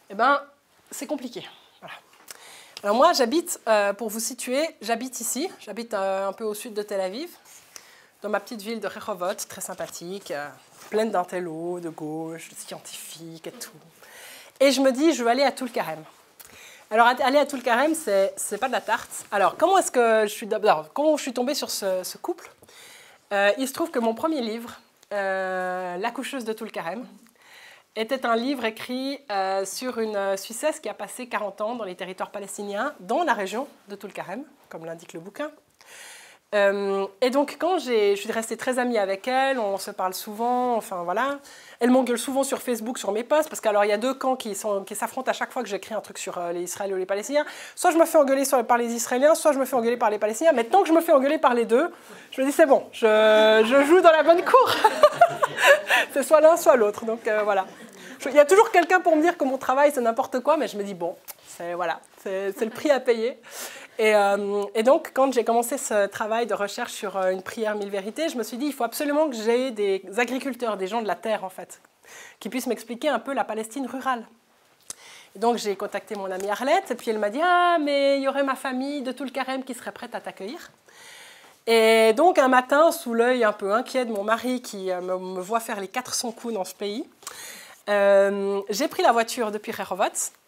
eh ben, c'est compliqué. Voilà. Alors moi, j'habite, pour vous situer, j'habite ici, j'habite un peu au sud de Tel Aviv, dans ma petite ville de Rehovot, très sympathique, pleine d'intellos, de gauche, de scientifiques et tout. Et je me dis, je veux aller à Toul-Karem. Alors, aller à Toul-Karem, c'est pas de la tarte. Alors, comment je suis tombée sur ce couple? Il se trouve que mon premier livre, L'accoucheuse de Toul-Karem, était un livre écrit sur une Suissesse qui a passé 40 ans dans les territoires palestiniens, dans la région de Toul-Karem, comme l'indique le bouquin. Et donc, quand je suis restée très amie avec elle, on se parle souvent, enfin voilà. Elle m'engueule souvent sur Facebook, sur mes posts, parce qu'alors il y a deux camps qui s'affrontent à chaque fois que j'écris un truc sur les Israéliens ou les Palestiniens. Soit je me fais engueuler par les Israéliens, soit je me fais engueuler par les Palestiniens. Mais tant que je me fais engueuler par les deux, je me dis c'est bon, je joue dans la bonne cour. C'est soit l'un, soit l'autre. Donc voilà. Il y a toujours quelqu'un pour me dire que mon travail c'est n'importe quoi, mais je me dis bon, c'est le prix à payer. Et donc, quand j'ai commencé ce travail de recherche sur une prière mille vérités, je me suis dit, il faut absolument que j'aie des agriculteurs, des gens de la terre, en fait, qui puissent m'expliquer un peu la Palestine rurale. Et donc, j'ai contacté mon amie Arlette, et puis elle m'a dit, ah, mais il y aurait ma famille de Toul-Karem qui serait prête à t'accueillir. Et donc, un matin, sous l'œil un peu inquiet de mon mari, qui me voit faire les 400 coups dans ce pays, j'ai pris la voiture depuis Rehovot,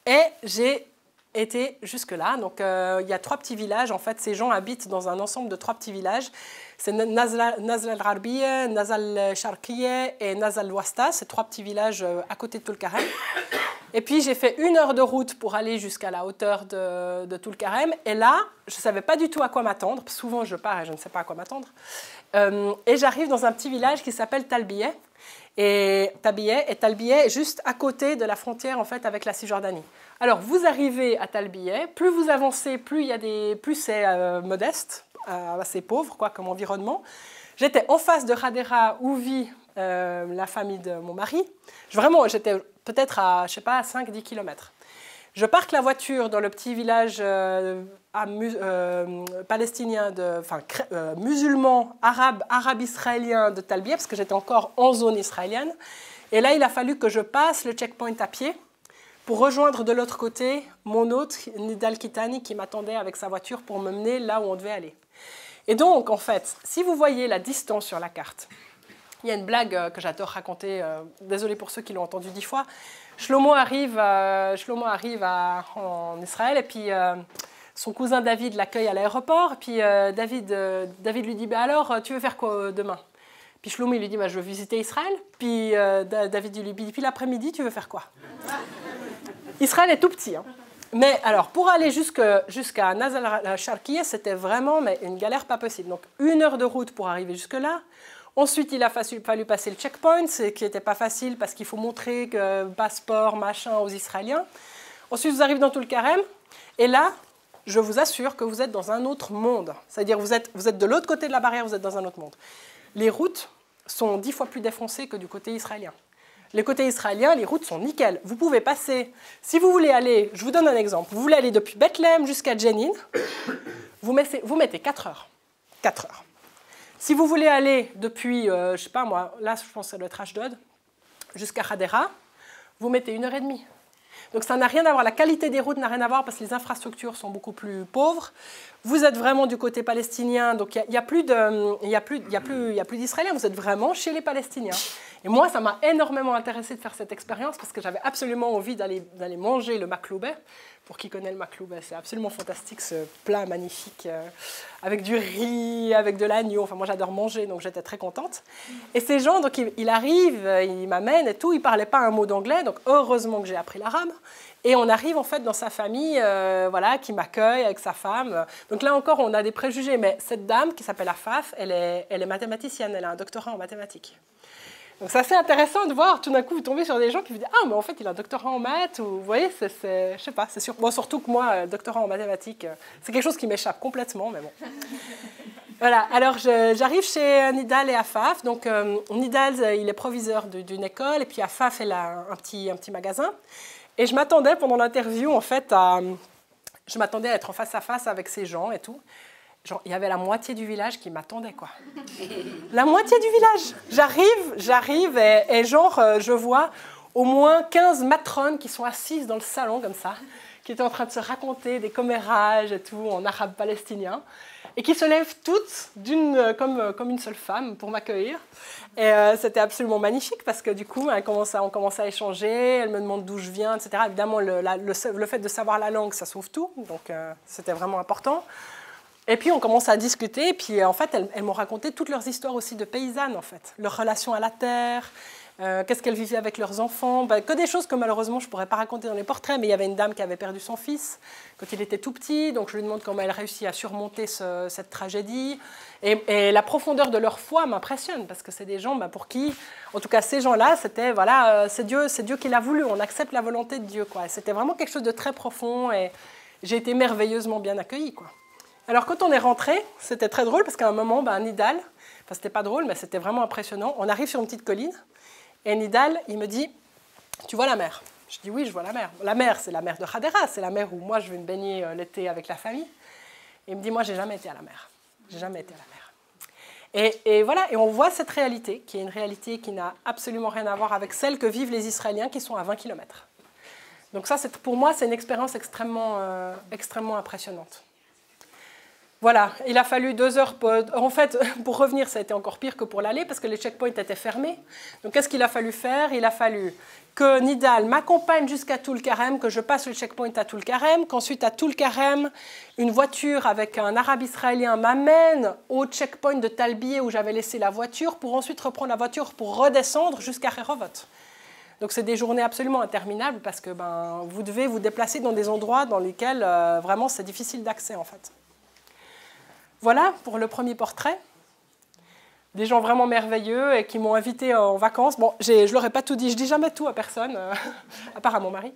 et j'ai été jusque-là. Donc, il y a 3 petits villages. En fait, ces gens habitent dans un ensemble de 3 petits villages. C'est Nazl al-Gharbiyya, Nazl al-Sharqiyya et Nazl al-Wasta. C'est 3 petits villages à côté de Toul-Karem. Et puis, j'ai fait 1 heure de route pour aller jusqu'à la hauteur de Toul-Karem. Et là, je ne savais pas du tout à quoi m'attendre. Souvent, je pars et je ne sais pas à quoi m'attendre. Et j'arrive dans un petit village qui s'appelle Talbiyeh. Et Talbiyeh est juste à côté de la frontière en fait, avec la Cisjordanie. Alors, vous arrivez à Talbiyeh, plus vous avancez, plus c'est modeste, assez pauvre quoi, comme environnement. J'étais en face de Hadera où vit la famille de mon mari. J'étais peut-être à, je sais pas, à 5-10 km. Je parque la voiture dans le petit village palestinien, musulman, arabe-israélien de Talbiyeh, parce que j'étais encore en zone israélienne. Et là, il a fallu que je passe le checkpoint à pied pour rejoindre de l'autre côté mon hôte, Nidal Kitani, qui m'attendait avec sa voiture pour me mener là où on devait aller. Et donc, en fait, si vous voyez la distance sur la carte, il y a une blague que j'adore raconter, désolé pour ceux qui l'ont entendu 10 fois. Shlomo arrive en Israël et puis son cousin David l'accueille à l'aéroport. Puis David lui dit bah alors, tu veux faire quoi demain? Puis Shlomo il lui dit bah, je veux visiter Israël. Puis David lui dit puis l'après-midi, tu veux faire quoi? Israël est tout petit. Hein. Mais alors, pour aller jusqu'à Nazl al-Sharqiyya, c'était vraiment une galère pas possible. Donc 1 heure de route pour arriver jusque-là. Ensuite, il a fallu passer le checkpoint, ce qui n'était pas facile parce qu'il faut montrer que passeport, machin aux Israéliens. Ensuite, vous arrivez dans Toul-Karem, et là, je vous assure que vous êtes dans un autre monde. C'est-à-dire vous êtes de l'autre côté de la barrière, vous êtes dans un autre monde. Les routes sont 10 fois plus défoncées que du côté israélien. Les côtés israéliens, les routes sont nickel. Vous pouvez passer, si vous voulez aller, je vous donne un exemple, vous voulez aller depuis Bethléem jusqu'à Jenin, vous mettez 4 heures. 4 heures. Si vous voulez aller depuis, je ne sais pas moi, là je pense que c'est le Ashdod, jusqu'à Hadera, vous mettez 1 heure et demie. Donc ça n'a rien à voir, la qualité des routes n'a rien à voir parce que les infrastructures sont beaucoup plus pauvres. Vous êtes vraiment du côté palestinien, donc il n'y a plus d'Israéliens, vous êtes vraiment chez les Palestiniens. Et moi, ça m'a énormément intéressé de faire cette expérience parce que j'avais absolument envie d'aller manger le makloubeh, Pour qui connaît le makloub, c'est absolument fantastique, ce plat magnifique, avec du riz, avec de l'agneau. Enfin, moi, j'adore manger, donc j'étais très contente. Et ces gens, donc, il arrive, il m'amène et tout. Il ne parlait pas un mot d'anglais, donc heureusement que j'ai appris l'arabe. Et on arrive, en fait, dans sa famille, voilà, qui m'accueille avec sa femme. Donc là encore, on a des préjugés. Mais cette dame, qui s'appelle Afaf, elle est mathématicienne, elle a un doctorat en mathématiques. Donc c'est assez intéressant de voir, tout d'un coup, vous tombez sur des gens qui vous disent « Ah, mais en fait, il a un doctorat en maths » ou vous voyez, je sais pas, c'est sûr. Bon, surtout que moi, doctorat en mathématiques, c'est quelque chose qui m'échappe complètement, mais bon. Voilà, alors j'arrive chez Nidal et Afaf. Donc Nidal, il est proviseur d'une école, et puis Afaf, elle a un petit magasin. Et je m'attendais, pendant l'interview, en fait, je m'attendais à être en face à face avec ces gens et tout. Genre, il y avait la moitié du village qui m'attendait, quoi. La moitié du village. J'arrive et genre, je vois au moins 15 matrones qui sont assises dans le salon, comme ça, qui étaient en train de se raconter des commérages et tout, en arabe palestinien, et qui se lèvent toutes comme une seule femme pour m'accueillir. Et c'était absolument magnifique parce que du coup, on commence à échanger, elle me demande d'où je viens, etc. Évidemment, le fait de savoir la langue, ça sauve tout, donc c'était vraiment important. Et puis on commence à discuter, et puis en fait, elles m'ont raconté toutes leurs histoires aussi de paysannes, en fait. Leur relation à la terre, qu'est-ce qu'elles vivaient avec leurs enfants, que des choses que malheureusement je ne pourrais pas raconter dans les portraits, mais il y avait une dame qui avait perdu son fils quand il était tout petit, donc je lui demande comment elle réussit à surmonter cette tragédie. Et la profondeur de leur foi m'impressionne, parce que c'est des gens pour qui, en tout cas ces gens-là, c'était, voilà, c'est Dieu qui l'a voulu, on accepte la volonté de Dieu, quoi. C'était vraiment quelque chose de très profond, et j'ai été merveilleusement bien accueillie, quoi. Alors, quand on est rentré, c'était très drôle parce qu'à un moment, Nidal, enfin, c'était pas drôle, mais c'était vraiment impressionnant. On arrive sur une petite colline et Nidal, il me dit « Tu vois la mer ?» Je dis « Oui, je vois la mer. » La mer, c'est la mer de Hadera, c'est la mer où moi, je vais me baigner l'été avec la famille. Et il me dit « Moi, j'ai jamais été à la mer. J'ai jamais été à la mer. » Et voilà, et on voit cette réalité, qui est une réalité qui n'a absolument rien à voir avec celle que vivent les Israéliens qui sont à 20 km. Donc ça, pour moi, c'est une expérience extrêmement impressionnante. Voilà, il a fallu 2 heures. En fait, pour revenir, ça a été encore pire que pour l'aller parce que les checkpoints étaient fermés. Donc, qu'est-ce qu'il a fallu faire? Il a fallu que Nidal m'accompagne jusqu'à Toul-Karem, que je passe le checkpoint à Toul-Karem, qu'ensuite à Toul-Karem, une voiture avec un arabe israélien m'amène au checkpoint de Talbieh où j'avais laissé la voiture pour ensuite reprendre la voiture pour redescendre jusqu'à Rehovot. Donc, c'est des journées absolument interminables parce que vous devez vous déplacer dans des endroits dans lesquels vraiment c'est difficile d'accès en fait. Voilà pour le premier portrait. Des gens vraiment merveilleux et qui m'ont invité en vacances. Bon, je ne leur ai pas tout dit, je ne dis jamais tout à personne, à part à mon mari.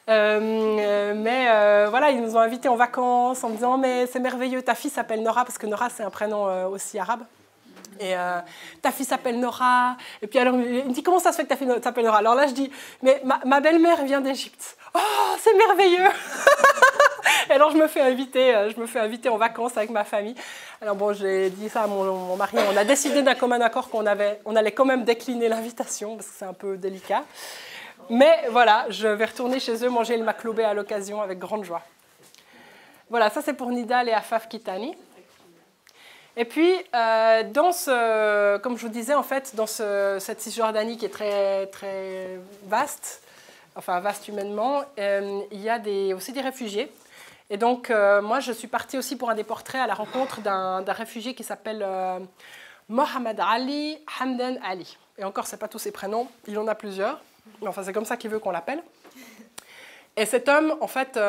Mais voilà, ils nous ont invités en vacances en me disant « Mais c'est merveilleux, ta fille s'appelle Nora », parce que Nora, c'est un prénom aussi arabe. Et ta fille s'appelle Nora. Et puis alors, il me dit « Comment ça se fait que ta fille s'appelle Nora ?» Alors là, je dis « Mais ma belle-mère vient d'Égypte. » « Oh, c'est merveilleux !» Et alors, je me fais inviter en vacances avec ma famille. Alors bon, j'ai dit ça à mon mari. On a décidé d'un commun accord qu'on allait quand même décliner l'invitation, parce que c'est un peu délicat. Mais voilà, je vais retourner chez eux manger le makloubé à l'occasion avec grande joie. Voilà, ça c'est pour Nidal et Afaf Kitani. Et puis, comme je vous disais, en fait, dans cette Cisjordanie qui est très, très vaste, enfin vaste humainement, il y a aussi des réfugiés. Et donc, moi, je suis partie aussi pour un des portraits à la rencontre d'un réfugié qui s'appelle Mohamed Ali Hamdan Ali. Et encore, ce n'est pas tous ses prénoms, il en a plusieurs. Enfin, c'est comme ça qu'il veut qu'on l'appelle. Et cet homme, en fait,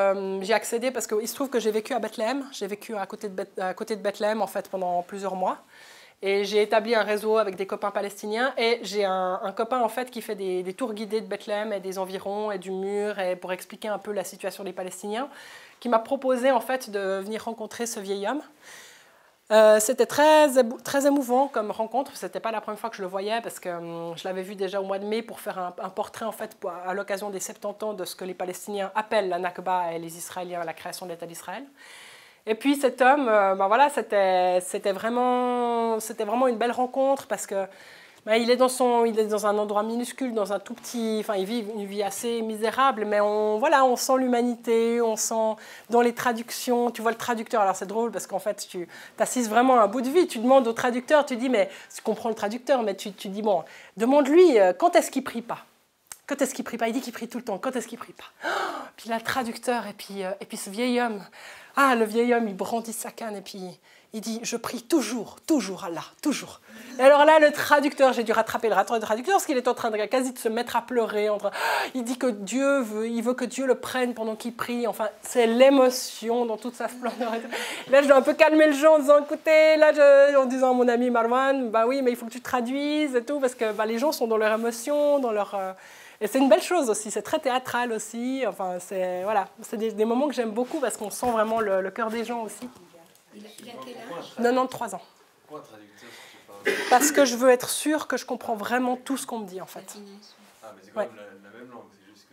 j'y ai accédé parce qu'il se trouve que j'ai vécu à Bethléem. J'ai vécu à côté de Bethléem, en fait, pendant plusieurs mois. Et j'ai établi un réseau avec des copains palestiniens. Et j'ai un copain, en fait, qui fait des tours guidés de Bethléem et des environs et du mur et pour expliquer un peu la situation des Palestiniens, qui m'a proposé, en fait, de venir rencontrer ce vieil homme. C'était très émouvant comme rencontre. Ce n'était pas la première fois que je le voyais parce que je l'avais vu déjà au mois de mai pour faire un portrait, en fait, à l'occasion des 70 ans de ce que les Palestiniens appellent la Nakba et les Israéliens la création de l'État d'Israël. Et puis cet homme, voilà, c'était vraiment une belle rencontre parce que il est dans un endroit minuscule, dans un tout petit, enfin il vit une vie assez misérable, mais on sent l'humanité, on sent dans les traductions, tu vois le traducteur, alors c'est drôle parce qu'en fait tu t'assises vraiment à un bout de vie, tu demandes au traducteur, tu dis mais tu comprends le traducteur, mais tu dis bon, demande-lui quand est-ce qu'il prie pas. Quand est-ce qu'il prie pas? Il dit qu'il prie tout le temps. Quand est-ce qu'il prie pas? Puis là, le traducteur, et puis ce vieil homme. Ah, le vieil homme, il brandit sa canne, et puis il dit, je prie toujours, toujours Allah, toujours. Et alors là, le traducteur, j'ai dû rattraper le traducteur, parce qu'il est en train de quasi de se mettre à pleurer. Il dit que il veut que Dieu le prenne pendant qu'il prie. Enfin, c'est l'émotion dans toute sa splendeur. Là, je dois un peu calmer le jeu en disant, écoutez, là, en disant à mon ami Marwan, bah oui, mais il faut que tu traduises et tout, parce que bah, les gens sont dans leur émotion, dans leur... Et c'est une belle chose aussi, c'est très théâtral aussi. Enfin, c'est voilà, des moments que j'aime beaucoup parce qu'on sent vraiment le cœur des gens aussi. Il a quel âge? 93 ans. Pourquoi un traducteur si tu parles? Parce que je veux être sûre que je comprends vraiment tout ce qu'on me dit en fait. Ah, mais c'est quand même la même langue, c'est juste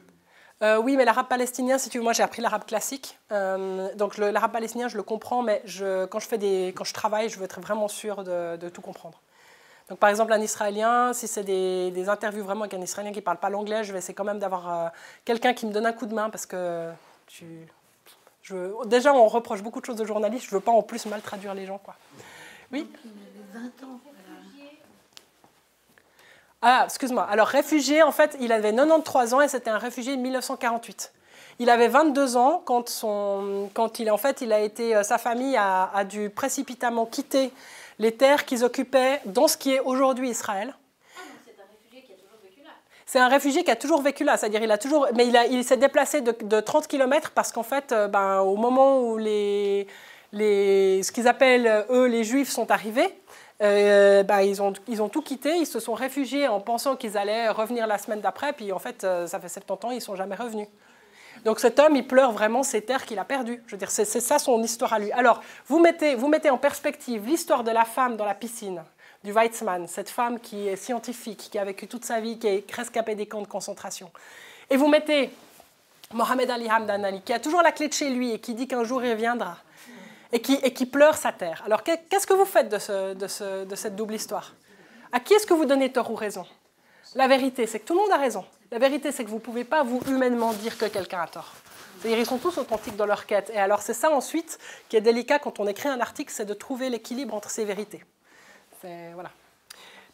que... Oui, mais l'arabe palestinien, si tu veux, moi j'ai appris l'arabe classique. Donc l'arabe palestinien, je le comprends, mais quand je travaille, je veux être vraiment sûre de tout comprendre. Donc, par exemple, un Israélien, si c'est des interviews vraiment avec un Israélien qui ne parle pas l'anglais, je vais essayer quand même d'avoir quelqu'un qui me donne un coup de main parce que déjà, on reproche beaucoup de choses aux journalistes. Je ne veux pas en plus mal traduire les gens, quoi. Oui? Il avait 20 ans. Ah, excuse-moi. Alors, réfugié, en fait, il avait 93 ans et c'était un réfugié de 1948. Il avait 22 ans quand sa famille a dû précipitamment quitter les terres qu'ils occupaient dans ce qui est aujourd'hui Israël. Ah, donc c'est un réfugié qui a toujours vécu là. C'est un réfugié qui a toujours vécu là, c'est-à-dire il s'est déplacé de 30 km parce qu'en fait, au moment où ce qu'ils appellent, eux, les Juifs sont arrivés, ils ont tout quitté, ils se sont réfugiés en pensant qu'ils allaient revenir la semaine d'après, puis en fait, ça fait 70 ans, ils ne sont jamais revenus. Donc cet homme, il pleure vraiment ces terres qu'il a perdues. Je veux dire, c'est ça son histoire à lui. Alors, vous mettez en perspective l'histoire de la femme dans la piscine, du Weizmann, cette femme qui est scientifique, qui a vécu toute sa vie, qui est rescapée des camps de concentration. Et vous mettez Mohamed Ali Hamdan Ali, qui a toujours la clé de chez lui et qui dit qu'un jour il reviendra, et qui pleure sa terre. Alors, qu'est-ce que vous faites de cette double histoire? À qui est-ce que vous donnez tort ou raison? La vérité, c'est que tout le monde a raison. La vérité, c'est que vous ne pouvez pas, vous, humainement, dire que quelqu'un a tort. C'est-à-dire qu'ils sont tous authentiques dans leur quête. Et alors, c'est ça, ensuite, qui est délicat quand on écrit un article, c'est de trouver l'équilibre entre ces vérités. Voilà.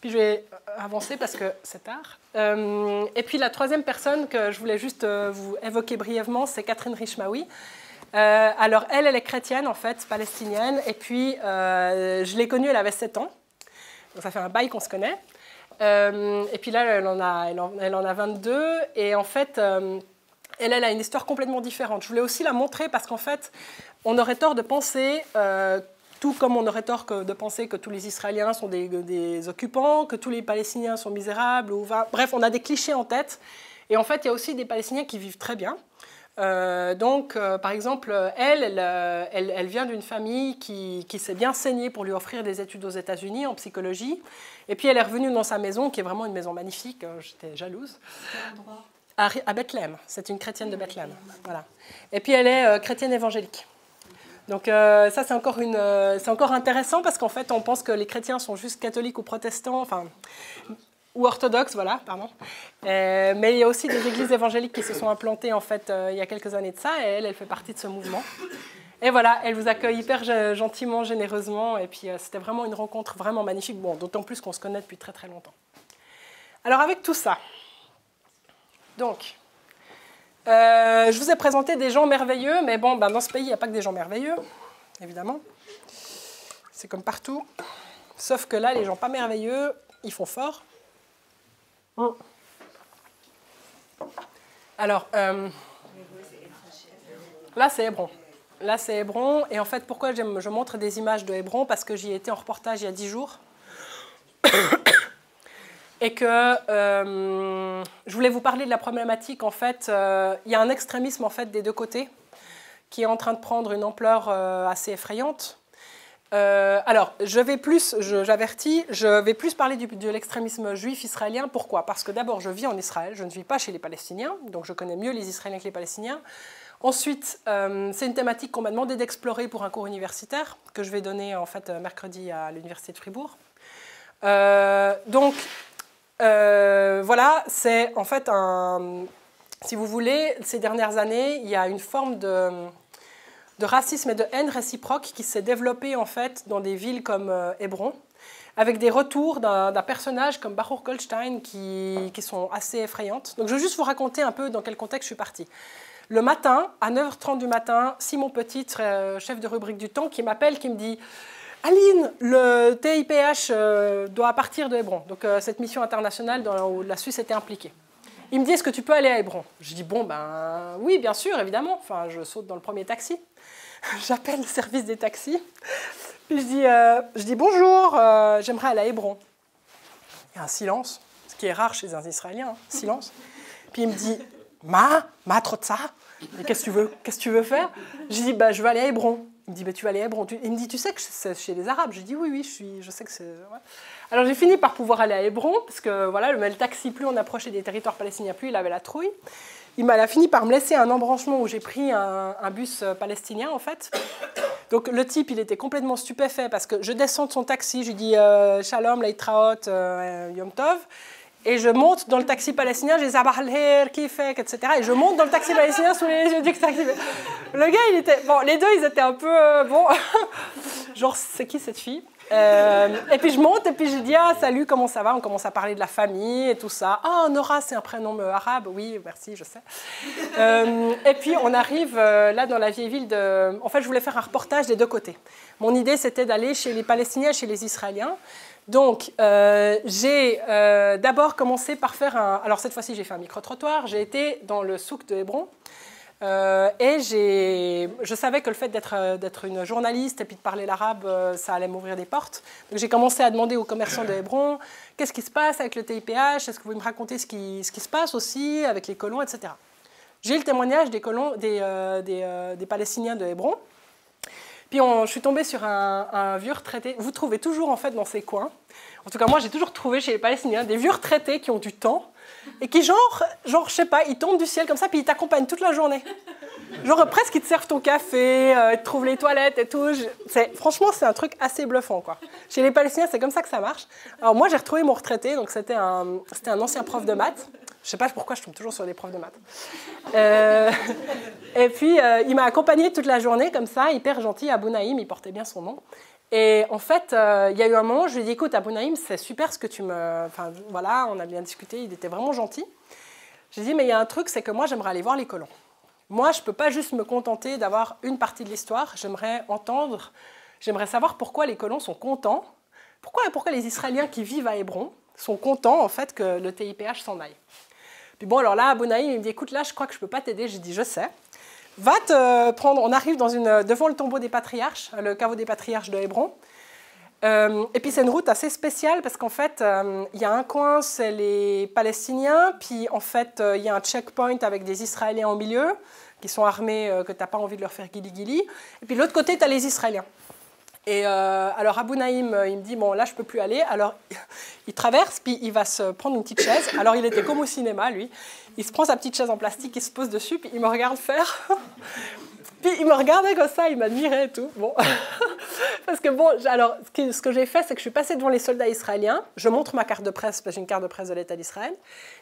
Puis, je vais avancer parce que c'est tard. Et puis, la troisième personne que je voulais juste vous évoquer brièvement, c'est Catherine Richmaoui. Alors, elle est chrétienne, en fait, palestinienne. Et puis, je l'ai connue, elle avait 7 ans. Donc, ça fait un bail qu'on se connaît. Et puis là, elle en a 22. Et en fait, elle a une histoire complètement différente. Je voulais aussi la montrer parce qu'en fait, on aurait tort de penser, tout comme on aurait tort de penser que tous les Israéliens sont des occupants, que tous les Palestiniens sont misérables. Bref, on a des clichés en tête. Et en fait, il y a aussi des Palestiniens qui vivent très bien. Par exemple, elle vient d'une famille qui s'est bien saignée pour lui offrir des études aux États-Unis en psychologie. Et puis, elle est revenue dans sa maison, qui est vraiment une maison magnifique. J'étais jalouse. Quel endroit? À Bethléem. C'est une chrétienne de Bethléem. Voilà. Et puis, elle est chrétienne évangélique. Donc, ça, c'est encore intéressant parce qu'en fait, on pense que les chrétiens sont juste catholiques ou protestants. Enfin... ou orthodoxes, voilà, pardon. Mais il y a aussi des églises évangéliques qui se sont implantées, en fait, il y a quelques années de ça, et elle fait partie de ce mouvement. Et voilà, elle vous accueille hyper gentiment, généreusement, et puis c'était vraiment une rencontre vraiment magnifique, bon, d'autant plus qu'on se connaît depuis très très longtemps. Alors avec tout ça, donc, je vous ai présenté des gens merveilleux, mais bon, dans ce pays, il n'y a pas que des gens merveilleux, évidemment. C'est comme partout, sauf que là, les gens pas merveilleux, ils font fort. Alors, là, c'est Hébron. Là, c'est Hébron. Et en fait, pourquoi je montre des images de Hébron? Parce que j'y ai été en reportage il y a 10 jours. Et que je voulais vous parler de la problématique. En fait, il y a un extrémisme en fait, des deux côtés qui est en train de prendre une ampleur assez effrayante. Alors, j'avertis, je vais plus parler de l'extrémisme juif israélien. Pourquoi? Parce que d'abord, je vis en Israël, je ne vis pas chez les Palestiniens, donc je connais mieux les Israéliens que les Palestiniens. Ensuite, c'est une thématique qu'on m'a demandé d'explorer pour un cours universitaire, que je vais donner en fait mercredi à l'Université de Fribourg. Voilà, c'est en fait si vous voulez, ces dernières années, il y a une forme de racisme et de haine réciproque qui s'est développée en fait dans des villes comme Hébron, avec des retours d'un personnage comme Baruch Goldstein qui sont assez effrayantes. Donc je vais juste vous raconter un peu dans quel contexte je suis partie. Le matin, à 9h30 du matin, Simon Petit, chef de rubrique du Temps, qui m'appelle, qui me dit « Aline, le TIPH doit partir de Hébron. » Donc cette mission internationale où la Suisse était impliquée. Il me dit « Est-ce que tu peux aller à Hébron ?» Je dis « Bon, ben oui, bien sûr, évidemment. » Enfin, je saute dans le premier taxi. J'appelle le service des taxis. Puis je dis bonjour, j'aimerais aller à Hébron. Il y a un silence, ce qui est rare chez un Israélien, hein, silence. Puis il me dit Ma trotza, qu'est-ce que tu veux faire? Je dis je veux aller à Hébron. Il me dit tu vas aller à Hébron. Il me dit tu sais que c'est chez les Arabes. Je dis oui, je sais que c'est. Ouais. Alors j'ai fini par pouvoir aller à Hébron parce que voilà, le taxi, plus on approchait des territoires palestiniens, plus il avait la trouille. Il a fini par me laisser un embranchement où j'ai pris un bus palestinien, en fait. Donc, le type, il était complètement stupéfait parce que je descends de son taxi, je lui dis « Shalom, Leitraot, Yom Tov ». Et je monte dans le taxi palestinien, je dis « Sabah al-Khair, Kifek », etc. Et je monte dans le taxi palestinien sous les yeux du taxi. Le gars, il était... Bon, les deux, ils étaient un peu... bon, genre, c'est qui cette fille? Et puis je monte et puis je dis salut, comment ça va? On commence à parler de la famille et tout ça. Nora, c'est un prénom arabe. Oui, merci, je sais. Et puis on arrive là dans la vieille ville de... En fait, je voulais faire un reportage des deux côtés. Mon idée, c'était d'aller chez les Palestiniens, chez les Israéliens. Donc j'ai d'abord commencé par faire un... Alors cette fois-ci, j'ai fait un micro-trottoir. J'ai été dans le souk de Hébron. Et je savais que le fait d'être une journaliste et puis de parler l'arabe, ça allait m'ouvrir des portes. Donc j'ai commencé à demander aux commerçants de Hébron qu'est-ce qui se passe avec le TIPH, est-ce que vous pouvez me raconter ce qui se passe aussi avec les colons, etc. J'ai eu le témoignage des colons, des Palestiniens de Hébron. Puis je suis tombée sur un vieux retraité. Vous trouvez toujours en fait dans ces coins, en tout cas moi j'ai toujours trouvé chez les Palestiniens des vieux retraités qui ont du temps et qui genre je sais pas, ils tombent du ciel comme ça puis ils t'accompagnent toute la journée. Genre presque ils te servent ton café, ils te trouvent les toilettes et tout. Franchement c'est un truc assez bluffant quoi. Chez les Palestiniens c'est comme ça que ça marche. Alors moi j'ai retrouvé mon retraité, donc c'était un ancien prof de maths. Je sais pas pourquoi je tombe toujours sur des profs de maths. Et puis il m'a accompagné toute la journée comme ça, hyper gentil, Abou Naïm, il portait bien son nom. Et en fait, il y a eu un moment où je lui ai dit, écoute, Abou Naïm, c'est super ce que tu me... Enfin, voilà, on a bien discuté, il était vraiment gentil. J'ai dit, mais il y a un truc, c'est que moi, j'aimerais aller voir les colons. Moi, je ne peux pas juste me contenter d'avoir une partie de l'histoire. J'aimerais savoir pourquoi les colons sont contents, pourquoi les Israéliens qui vivent à Hébron sont contents, en fait, que le TIPH s'en aille. Puis bon, alors là, Abou Naïm, il me dit, écoute, là, je crois que je ne peux pas t'aider. J'ai dit, je sais. Va te prendre, on arrive devant le tombeau des patriarches, le caveau des patriarches de Hébron. Et puis c'est une route assez spéciale parce qu'en fait, il y a un coin, c'est les Palestiniens, puis en fait, il y a un checkpoint avec des Israéliens au milieu, qui sont armés, que tu n'as pas envie de leur faire guili-guili. Et puis de l'autre côté, tu as les Israéliens. Et alors Abou Naïm, il me dit, bon là je ne peux plus aller. Alors il traverse, puis il va se prendre une petite chaise. Alors il était comme au cinéma, lui. Il se prend sa petite chaise en plastique, il se pose dessus, puis il me regarde faire. Puis il me regardait comme ça, il m'admirait et tout. Bon. Parce que bon, alors ce que j'ai fait, c'est que je suis passée devant les soldats israéliens. Je montre ma carte de presse, parce que j'ai une carte de presse de l'État d'Israël.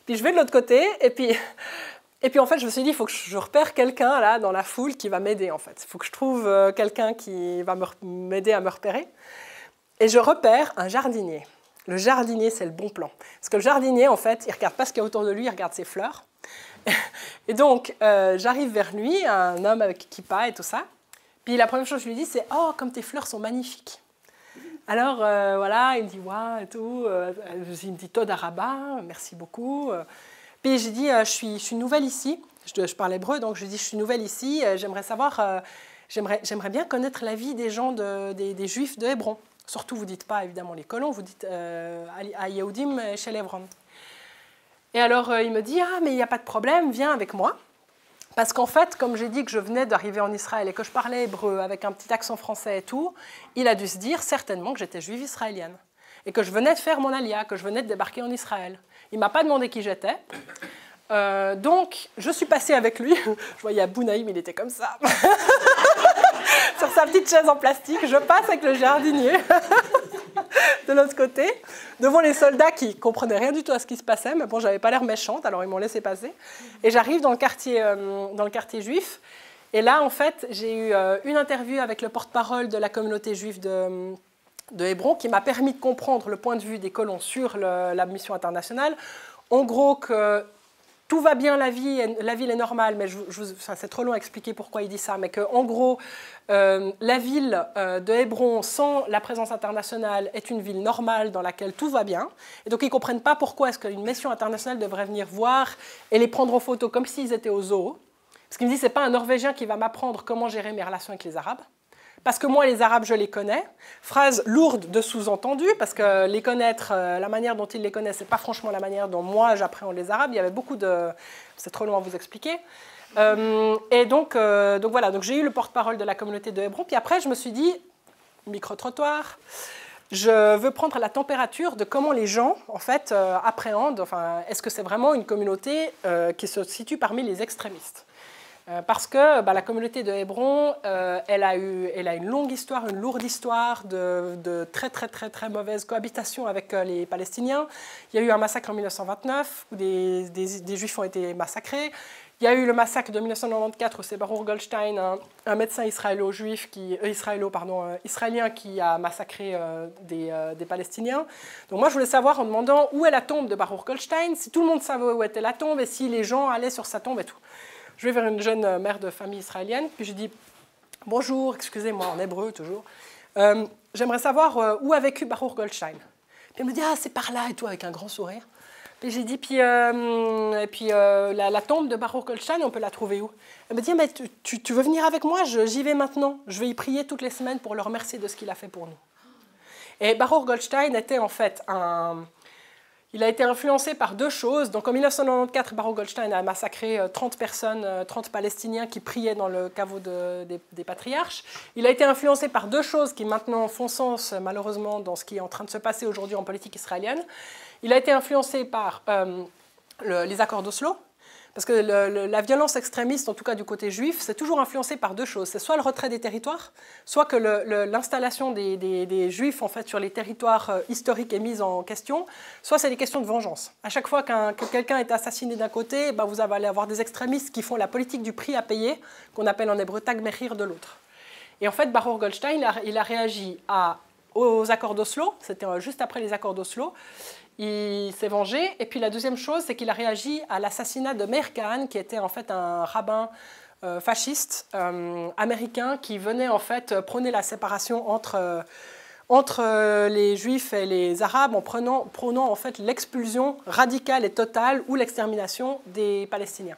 Puis je vais de l'autre côté, et puis en fait, je me suis dit, il faut que je repère quelqu'un là dans la foule qui va m'aider en fait. Il faut que je trouve quelqu'un qui va m'aider à me repérer. Et je repère un jardinier. Le jardinier, c'est le bon plan. Parce que le jardinier, en fait, il ne regarde pas ce qu'il y a autour de lui, il regarde ses fleurs. Et donc, j'arrive vers lui, un homme avec kippa et tout ça. Puis la première chose que je lui dis, c'est « Oh, comme tes fleurs sont magnifiques !» Alors, voilà, il me dit « Waouh !» et tout. Il me dit « Toda Rabba, merci beaucoup !» Puis j'ai dit, je suis nouvelle ici, je parle hébreu, donc je lui dis, je suis nouvelle ici, j'aimerais savoir, j'aimerais bien connaître la vie des gens, des Juifs de Hébron. Surtout, vous ne dites pas évidemment les colons, vous dites à Yehudim chez Hébron. Et alors, il me dit, mais il n'y a pas de problème, viens avec moi. Parce qu'en fait, comme j'ai dit que je venais d'arriver en Israël et que je parlais hébreu avec un petit accent français et tout, il a dû se dire certainement que j'étais juive israélienne. Et que je venais de faire mon alia, que je venais de débarquer en Israël. Il ne m'a pas demandé qui j'étais. Donc, je suis passée avec lui. Je voyais Abou Naïm, il était comme ça. Sur sa petite chaise en plastique. Je passe avec le jardinier de l'autre côté, devant les soldats qui ne comprenaient rien du tout à ce qui se passait. Mais bon, je n'avais pas l'air méchante, alors ils m'ont laissé passer. Et j'arrive dans le quartier juif. Et là, en fait, j'ai eu une interview avec le porte-parole de la communauté juive de de Hébron qui m'a permis de comprendre le point de vue des colons sur la mission internationale. En gros, que tout va bien, la ville est normale, mais c'est trop long à expliquer pourquoi il dit ça, mais qu'en gros, la ville de Hébron, sans la présence internationale, est une ville normale dans laquelle tout va bien. Et donc, ils ne comprennent pas pourquoi est-ce qu'une mission internationale devrait venir voir et les prendre en photo comme s'ils étaient au zoo. Parce qu'il me dit, ce n'est pas un Norvégien qui va m'apprendre comment gérer mes relations avec les Arabes. Parce que moi, les Arabes, je les connais. Phrase lourde de sous-entendu, parce que les connaître, la manière dont ils les connaissent, ce n'est pas franchement la manière dont moi, j'appréhende les Arabes. Il y avait beaucoup de... C'est trop long à vous expliquer. Et donc voilà, donc j'ai eu le porte-parole de la communauté de Hébron. Puis après, je me suis dit, micro-trottoir, je veux prendre la température de comment les gens, en fait, appréhendent. Enfin, est-ce que c'est vraiment une communauté qui se situe parmi les extrémistes ? Parce que la communauté de Hébron, elle a une longue histoire, une lourde histoire de très, très, très, très mauvaise cohabitation avec les Palestiniens. Il y a eu un massacre en 1929 où des Juifs ont été massacrés. Il y a eu le massacre de 1994 où c'est Baruch Goldstein, un médecin israélien qui a massacré des Palestiniens. Donc moi, je voulais savoir en demandant où est la tombe de Baruch Goldstein, si tout le monde savait où était la tombe et si les gens allaient sur sa tombe et tout. Je vais vers une jeune mère de famille israélienne, puis je dis « Bonjour, excusez-moi, en hébreu toujours. J'aimerais savoir où a vécu Baruch Goldstein. » Puis elle me dit « Ah, c'est par là et tout, avec un grand sourire. » Puis j'ai dit « la tombe de Baruch Goldstein, on peut la trouver où ?» Elle me dit « Mais tu veux venir avec moi? J'y vais maintenant. Je vais y prier toutes les semaines pour le remercier de ce qu'il a fait pour nous. » Et Baruch Goldstein était en fait Il a été influencé par deux choses. Donc en 1994, Baruch Goldstein a massacré 30 personnes, 30 Palestiniens qui priaient dans le caveau des patriarches. Il a été influencé par deux choses qui maintenant font sens, malheureusement, dans ce qui est en train de se passer aujourd'hui en politique israélienne. Il a été influencé par les accords d'Oslo, parce que la violence extrémiste, en tout cas du côté juif, c'est toujours influencé par deux choses. C'est soit le retrait des territoires, soit que l'installation des juifs en fait, sur les territoires historiques est mise en question, soit c'est des questions de vengeance. À chaque fois que quelqu'un est assassiné d'un côté, vous allez avoir des extrémistes qui font la politique du prix à payer, qu'on appelle en hébreu tag mechir de l'autre. Et en fait, Baruch Goldstein, il a réagi aux accords d'Oslo, c'était juste après les accords d'Oslo. Il s'est vengé. Et puis la deuxième chose, c'est qu'il a réagi à l'assassinat de Meir Kahane, qui était en fait un rabbin fasciste américain qui venait en fait prôner la séparation entre les Juifs et les Arabes en prônant en fait l'expulsion radicale et totale ou l'extermination des Palestiniens.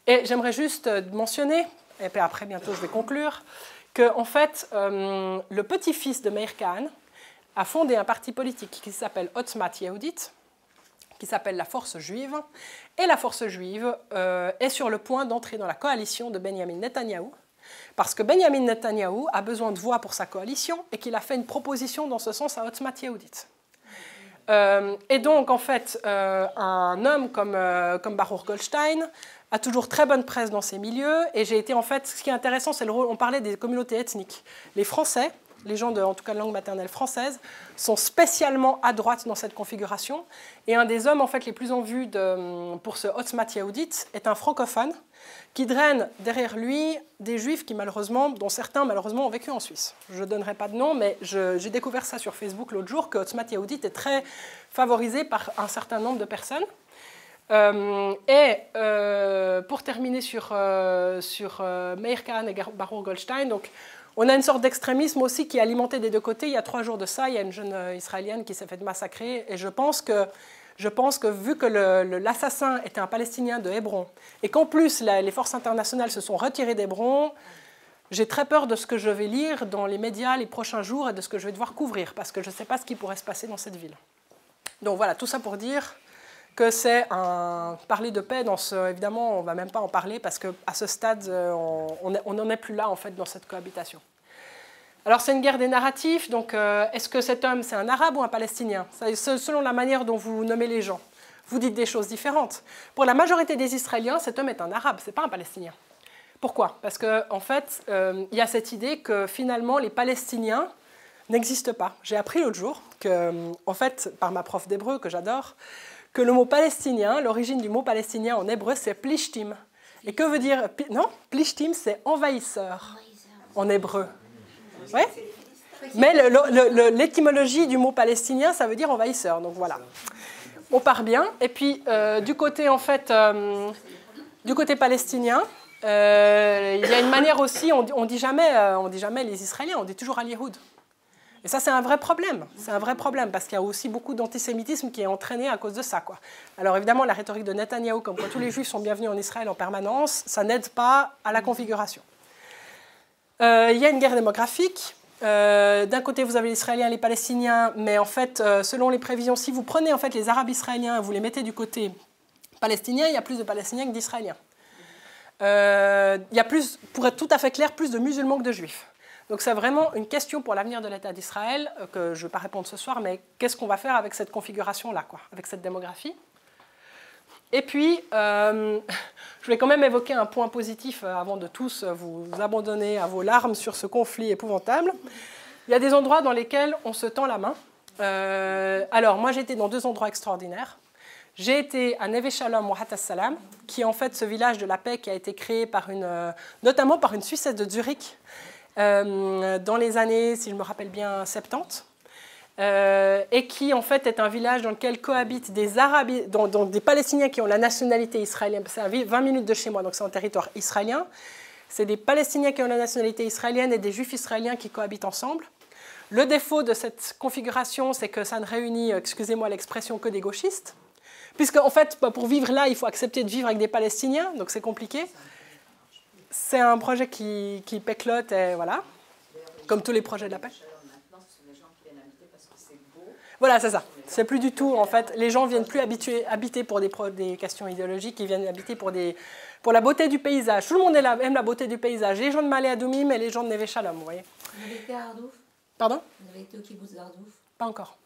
Et j'aimerais juste mentionner, et puis après bientôt je vais conclure, que en fait le petit-fils de Meir Kahane a fondé un parti politique qui s'appelle Otzmat Yehudit, qui s'appelle la Force juive. Et la Force juive est sur le point d'entrer dans la coalition de Benjamin Netanyahou, parce que Benjamin Netanyahou a besoin de voix pour sa coalition et qu'il a fait une proposition dans ce sens à Otzmat Yehudit. Et donc, en fait, un homme comme Baruch Goldstein a toujours très bonne presse dans ces milieux. Et j'ai été, en fait, ce qui est intéressant, c'est le rôle, on parlait des communautés ethniques. Les Français, les gens en tout cas de langue maternelle française, sont spécialement à droite dans cette configuration. Et un des hommes en fait, les plus en vue pour ce Otzmat Yehudit est un francophone qui draine derrière lui des juifs qui dont certains malheureusement ont vécu en Suisse. Je ne donnerai pas de nom, mais j'ai découvert ça sur Facebook l'autre jour, que Otzmat Yehudit est très favorisé par un certain nombre de personnes. Pour terminer sur Meir Kahane et Baruch Goldstein, donc, on a une sorte d'extrémisme aussi qui est alimenté des deux côtés. Il y a 3 jours de ça, il y a une jeune Israélienne qui s'est fait massacrer. Et je pense que vu que l'assassin était un Palestinien de Hébron, et qu'en plus les forces internationales se sont retirées d'Hébron, j'ai très peur de ce que je vais lire dans les médias les prochains jours et de ce que je vais devoir couvrir, parce que je ne sais pas ce qui pourrait se passer dans cette ville. Donc voilà, tout ça pour dire que c'est parler de paix, évidemment, on ne va même pas en parler parce qu'à ce stade, on n'en est plus là, en fait, dans cette cohabitation. Alors, c'est une guerre des narratifs, donc est-ce que cet homme, c'est un Arabe ou un Palestinien? Selon la manière dont vous nommez les gens, vous dites des choses différentes. Pour la majorité des Israéliens, cet homme est un Arabe, ce n'est pas un Palestinien. Pourquoi? Parce qu'en fait, il y a cette idée que, finalement, les Palestiniens n'existent pas. J'ai appris l'autre jour, en fait, par ma prof d'hébreu, que j'adore, que le mot palestinien, l'origine du mot palestinien en hébreu, c'est plishtim. Et que veut dire... Non, plishtim, c'est envahisseur en hébreu. Ouais? Mais l'étymologie du mot palestinien, ça veut dire envahisseur. Donc voilà, on part bien. Et puis du côté en fait, du côté palestinien, il y a une manière aussi. On dit jamais les Israéliens, on dit toujours al-Yahoud. Et ça, c'est un vrai problème. C'est un vrai problème parce qu'il y a aussi beaucoup d'antisémitisme qui est entraîné à cause de ça, quoi. Alors évidemment, la rhétorique de Netanyahou, comme quoi tous les Juifs sont bienvenus en Israël en permanence, ça n'aide pas à la configuration. Il y a une guerre démographique. D'un côté, vous avez les Israéliens et les Palestiniens, mais en fait, selon les prévisions, si vous prenez en fait les Arabes israéliens et vous les mettez du côté palestinien, il y a plus de Palestiniens que d'Israéliens. Il y a plus, pour être tout à fait clair, plus de musulmans que de Juifs. Donc c'est vraiment une question pour l'avenir de l'État d'Israël, que je ne vais pas répondre ce soir, mais qu'est-ce qu'on va faire avec cette configuration-là, quoi, avec cette démographie? Et puis, je vais quand même évoquer un point positif avant de tous vous abandonner à vos larmes sur ce conflit épouvantable. Il y a des endroits dans lesquels on se tend la main. Alors, moi, j'ai été dans 2 endroits extraordinaires. J'ai été à Neve Shalom ou Hat Salam, qui est en fait ce village de la paix qui a été créé par notamment par une Suissesse de Zurich, dans les années, si je me rappelle bien, 70, et qui en fait est un village dans lequel cohabitent des Arabes, donc des Palestiniens qui ont la nationalité israélienne. C'est à 20 minutes de chez moi, donc c'est un territoire israélien. C'est des Palestiniens qui ont la nationalité israélienne et des Juifs israéliens qui cohabitent ensemble. Le défaut de cette configuration, c'est que ça ne réunit, excusez-moi l'expression, que des gauchistes, puisque en fait, pour vivre là, il faut accepter de vivre avec des Palestiniens, donc c'est compliqué. C'est un projet qui péclote, et voilà, comme tous les projets de la paix. Voilà, c'est ça. C'est plus du tout, en fait, les gens ne viennent plus habiter pour des questions idéologiques, ils viennent habiter pour la beauté du paysage. Tout le monde aime la beauté du paysage. Les gens de Malé Adoumim et les gens de Neve Shalom, vous voyez. Vous avez été à Ardouf? Pardon? Vous avez été au kibbutz d'Ardouf? Pas encore.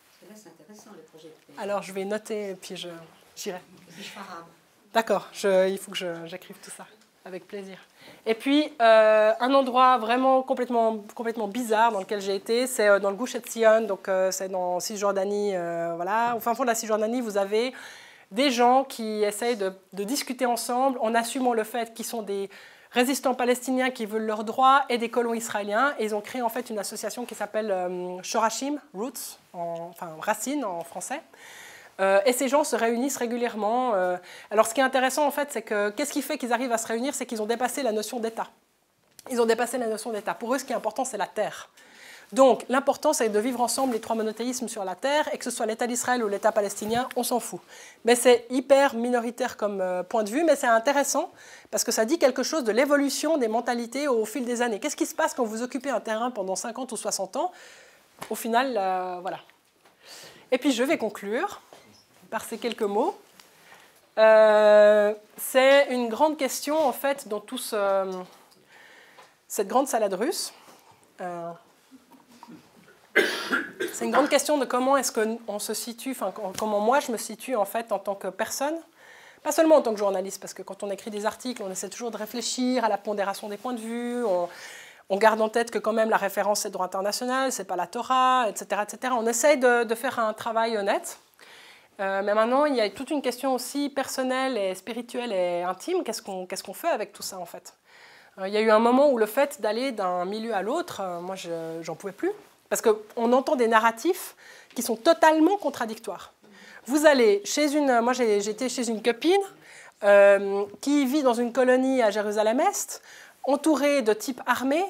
Parce que là, c'est intéressant, le projet de paix. Alors, je vais noter et puis j'irai. Shfarab. D'accord, il faut que j'écrive tout ça. Avec plaisir. Et puis, un endroit vraiment complètement bizarre dans lequel j'ai été, c'est dans le Gush Etzion, donc c'est dans Cisjordanie, voilà. Au fin fond de la Cisjordanie, vous avez des gens qui essayent de discuter ensemble en assumant le fait qu'ils sont des résistants palestiniens qui veulent leurs droits et des colons israéliens. Et ils ont créé en fait une association qui s'appelle Shorashim, Roots, enfin Racines en français. Et ces gens se réunissent régulièrement. Alors ce qui est intéressant en fait, c'est que qu'est-ce qui fait qu'ils arrivent à se réunir? C'est qu'ils ont dépassé la notion d'État. Ils ont dépassé la notion d'État. Pour eux, ce qui est important, c'est la terre. Donc l'important, c'est de vivre ensemble les 3 monothéismes sur la terre, et que ce soit l'État d'Israël ou l'État palestinien, on s'en fout. Mais c'est hyper minoritaire comme point de vue, mais c'est intéressant parce que ça dit quelque chose de l'évolution des mentalités au fil des années. Qu'est-ce qui se passe quand vous occupez un terrain pendant 50 ou 60 ans? Au final, voilà. Et puis je vais conclure par ces quelques mots. C'est une grande question, en fait, dans cette grande salade russe. C'est une grande question de comment est-ce qu'on se situe, enfin, comment moi je me situe, en fait, en tant que personne. Pas seulement en tant que journaliste, parce que quand on écrit des articles, on essaie toujours de réfléchir à la pondération des points de vue, on garde en tête que quand même la référence c'est le droit international, c'est pas la Torah, etc., etc. On essaye de faire un travail honnête. Mais maintenant, il y a toute une question aussi personnelle et spirituelle et intime. Qu'est-ce qu'on fait avec tout ça, en fait? Il y a eu un moment où le fait d'aller d'un milieu à l'autre, moi, j'en pouvais plus. Parce qu'on entend des narratifs qui sont totalement contradictoires. Vous allez chez moi, j'étais chez une copine qui vit dans une colonie à Jérusalem-Est, entourée de types armés.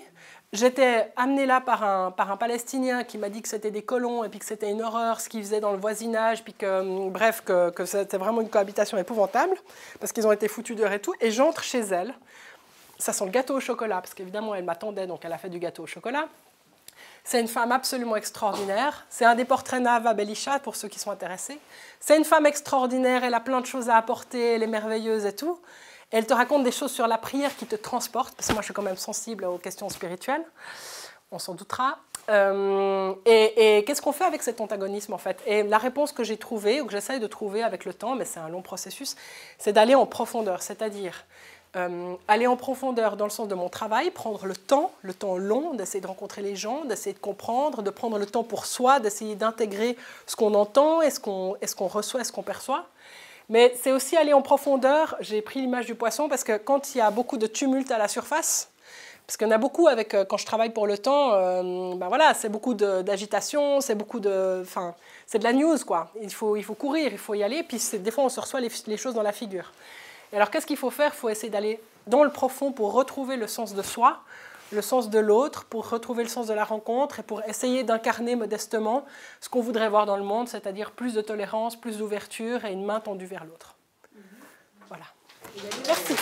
J'étais amenée là par un Palestinien qui m'a dit que c'était des colons et puis que c'était une horreur ce qu'ils faisaient dans le voisinage, puis que, bref, que c'était vraiment une cohabitation épouvantable, parce qu'ils ont été foutus dehors et tout. Et j'entre chez elle, ça sent le gâteau au chocolat, parce qu'évidemment, elle m'attendait, donc elle a fait du gâteau au chocolat. C'est une femme absolument extraordinaire. C'est un des portraits Nava Belisha, pour ceux qui sont intéressés. C'est une femme extraordinaire, elle a plein de choses à apporter, elle est merveilleuse et tout. Elle te raconte des choses sur la prière qui te transportent, parce que moi je suis quand même sensible aux questions spirituelles, on s'en doutera. Et qu'est-ce qu'on fait avec cet antagonisme en fait? Et la réponse que j'ai trouvée, ou que j'essaye de trouver avec le temps, mais c'est un long processus, c'est d'aller en profondeur, c'est-à-dire aller en profondeur dans le sens de mon travail, prendre le temps long, d'essayer de rencontrer les gens, d'essayer de comprendre, de prendre le temps pour soi, d'essayer d'intégrer ce qu'on entend, est-ce qu'on reçoit, est-ce qu'on perçoit. Mais c'est aussi aller en profondeur. J'ai pris l'image du poisson parce que quand il y a beaucoup de tumulte à la surface, Parce qu'il y en a beaucoup quand je travaille pour Le Temps, ben voilà, c'est beaucoup d'agitation, c'est beaucoup c'est de la news, quoi. Il faut courir, il faut y aller, puis des fois on se reçoit les choses dans la figure. Et alors qu'est-ce qu'il faut faire? Il faut essayer d'aller dans le profond pour retrouver le sens de soi, le sens de l'autre, pour retrouver le sens de la rencontre et pour essayer d'incarner modestement ce qu'on voudrait voir dans le monde, c'est-à-dire plus de tolérance, plus d'ouverture et une main tendue vers l'autre. Voilà. Merci.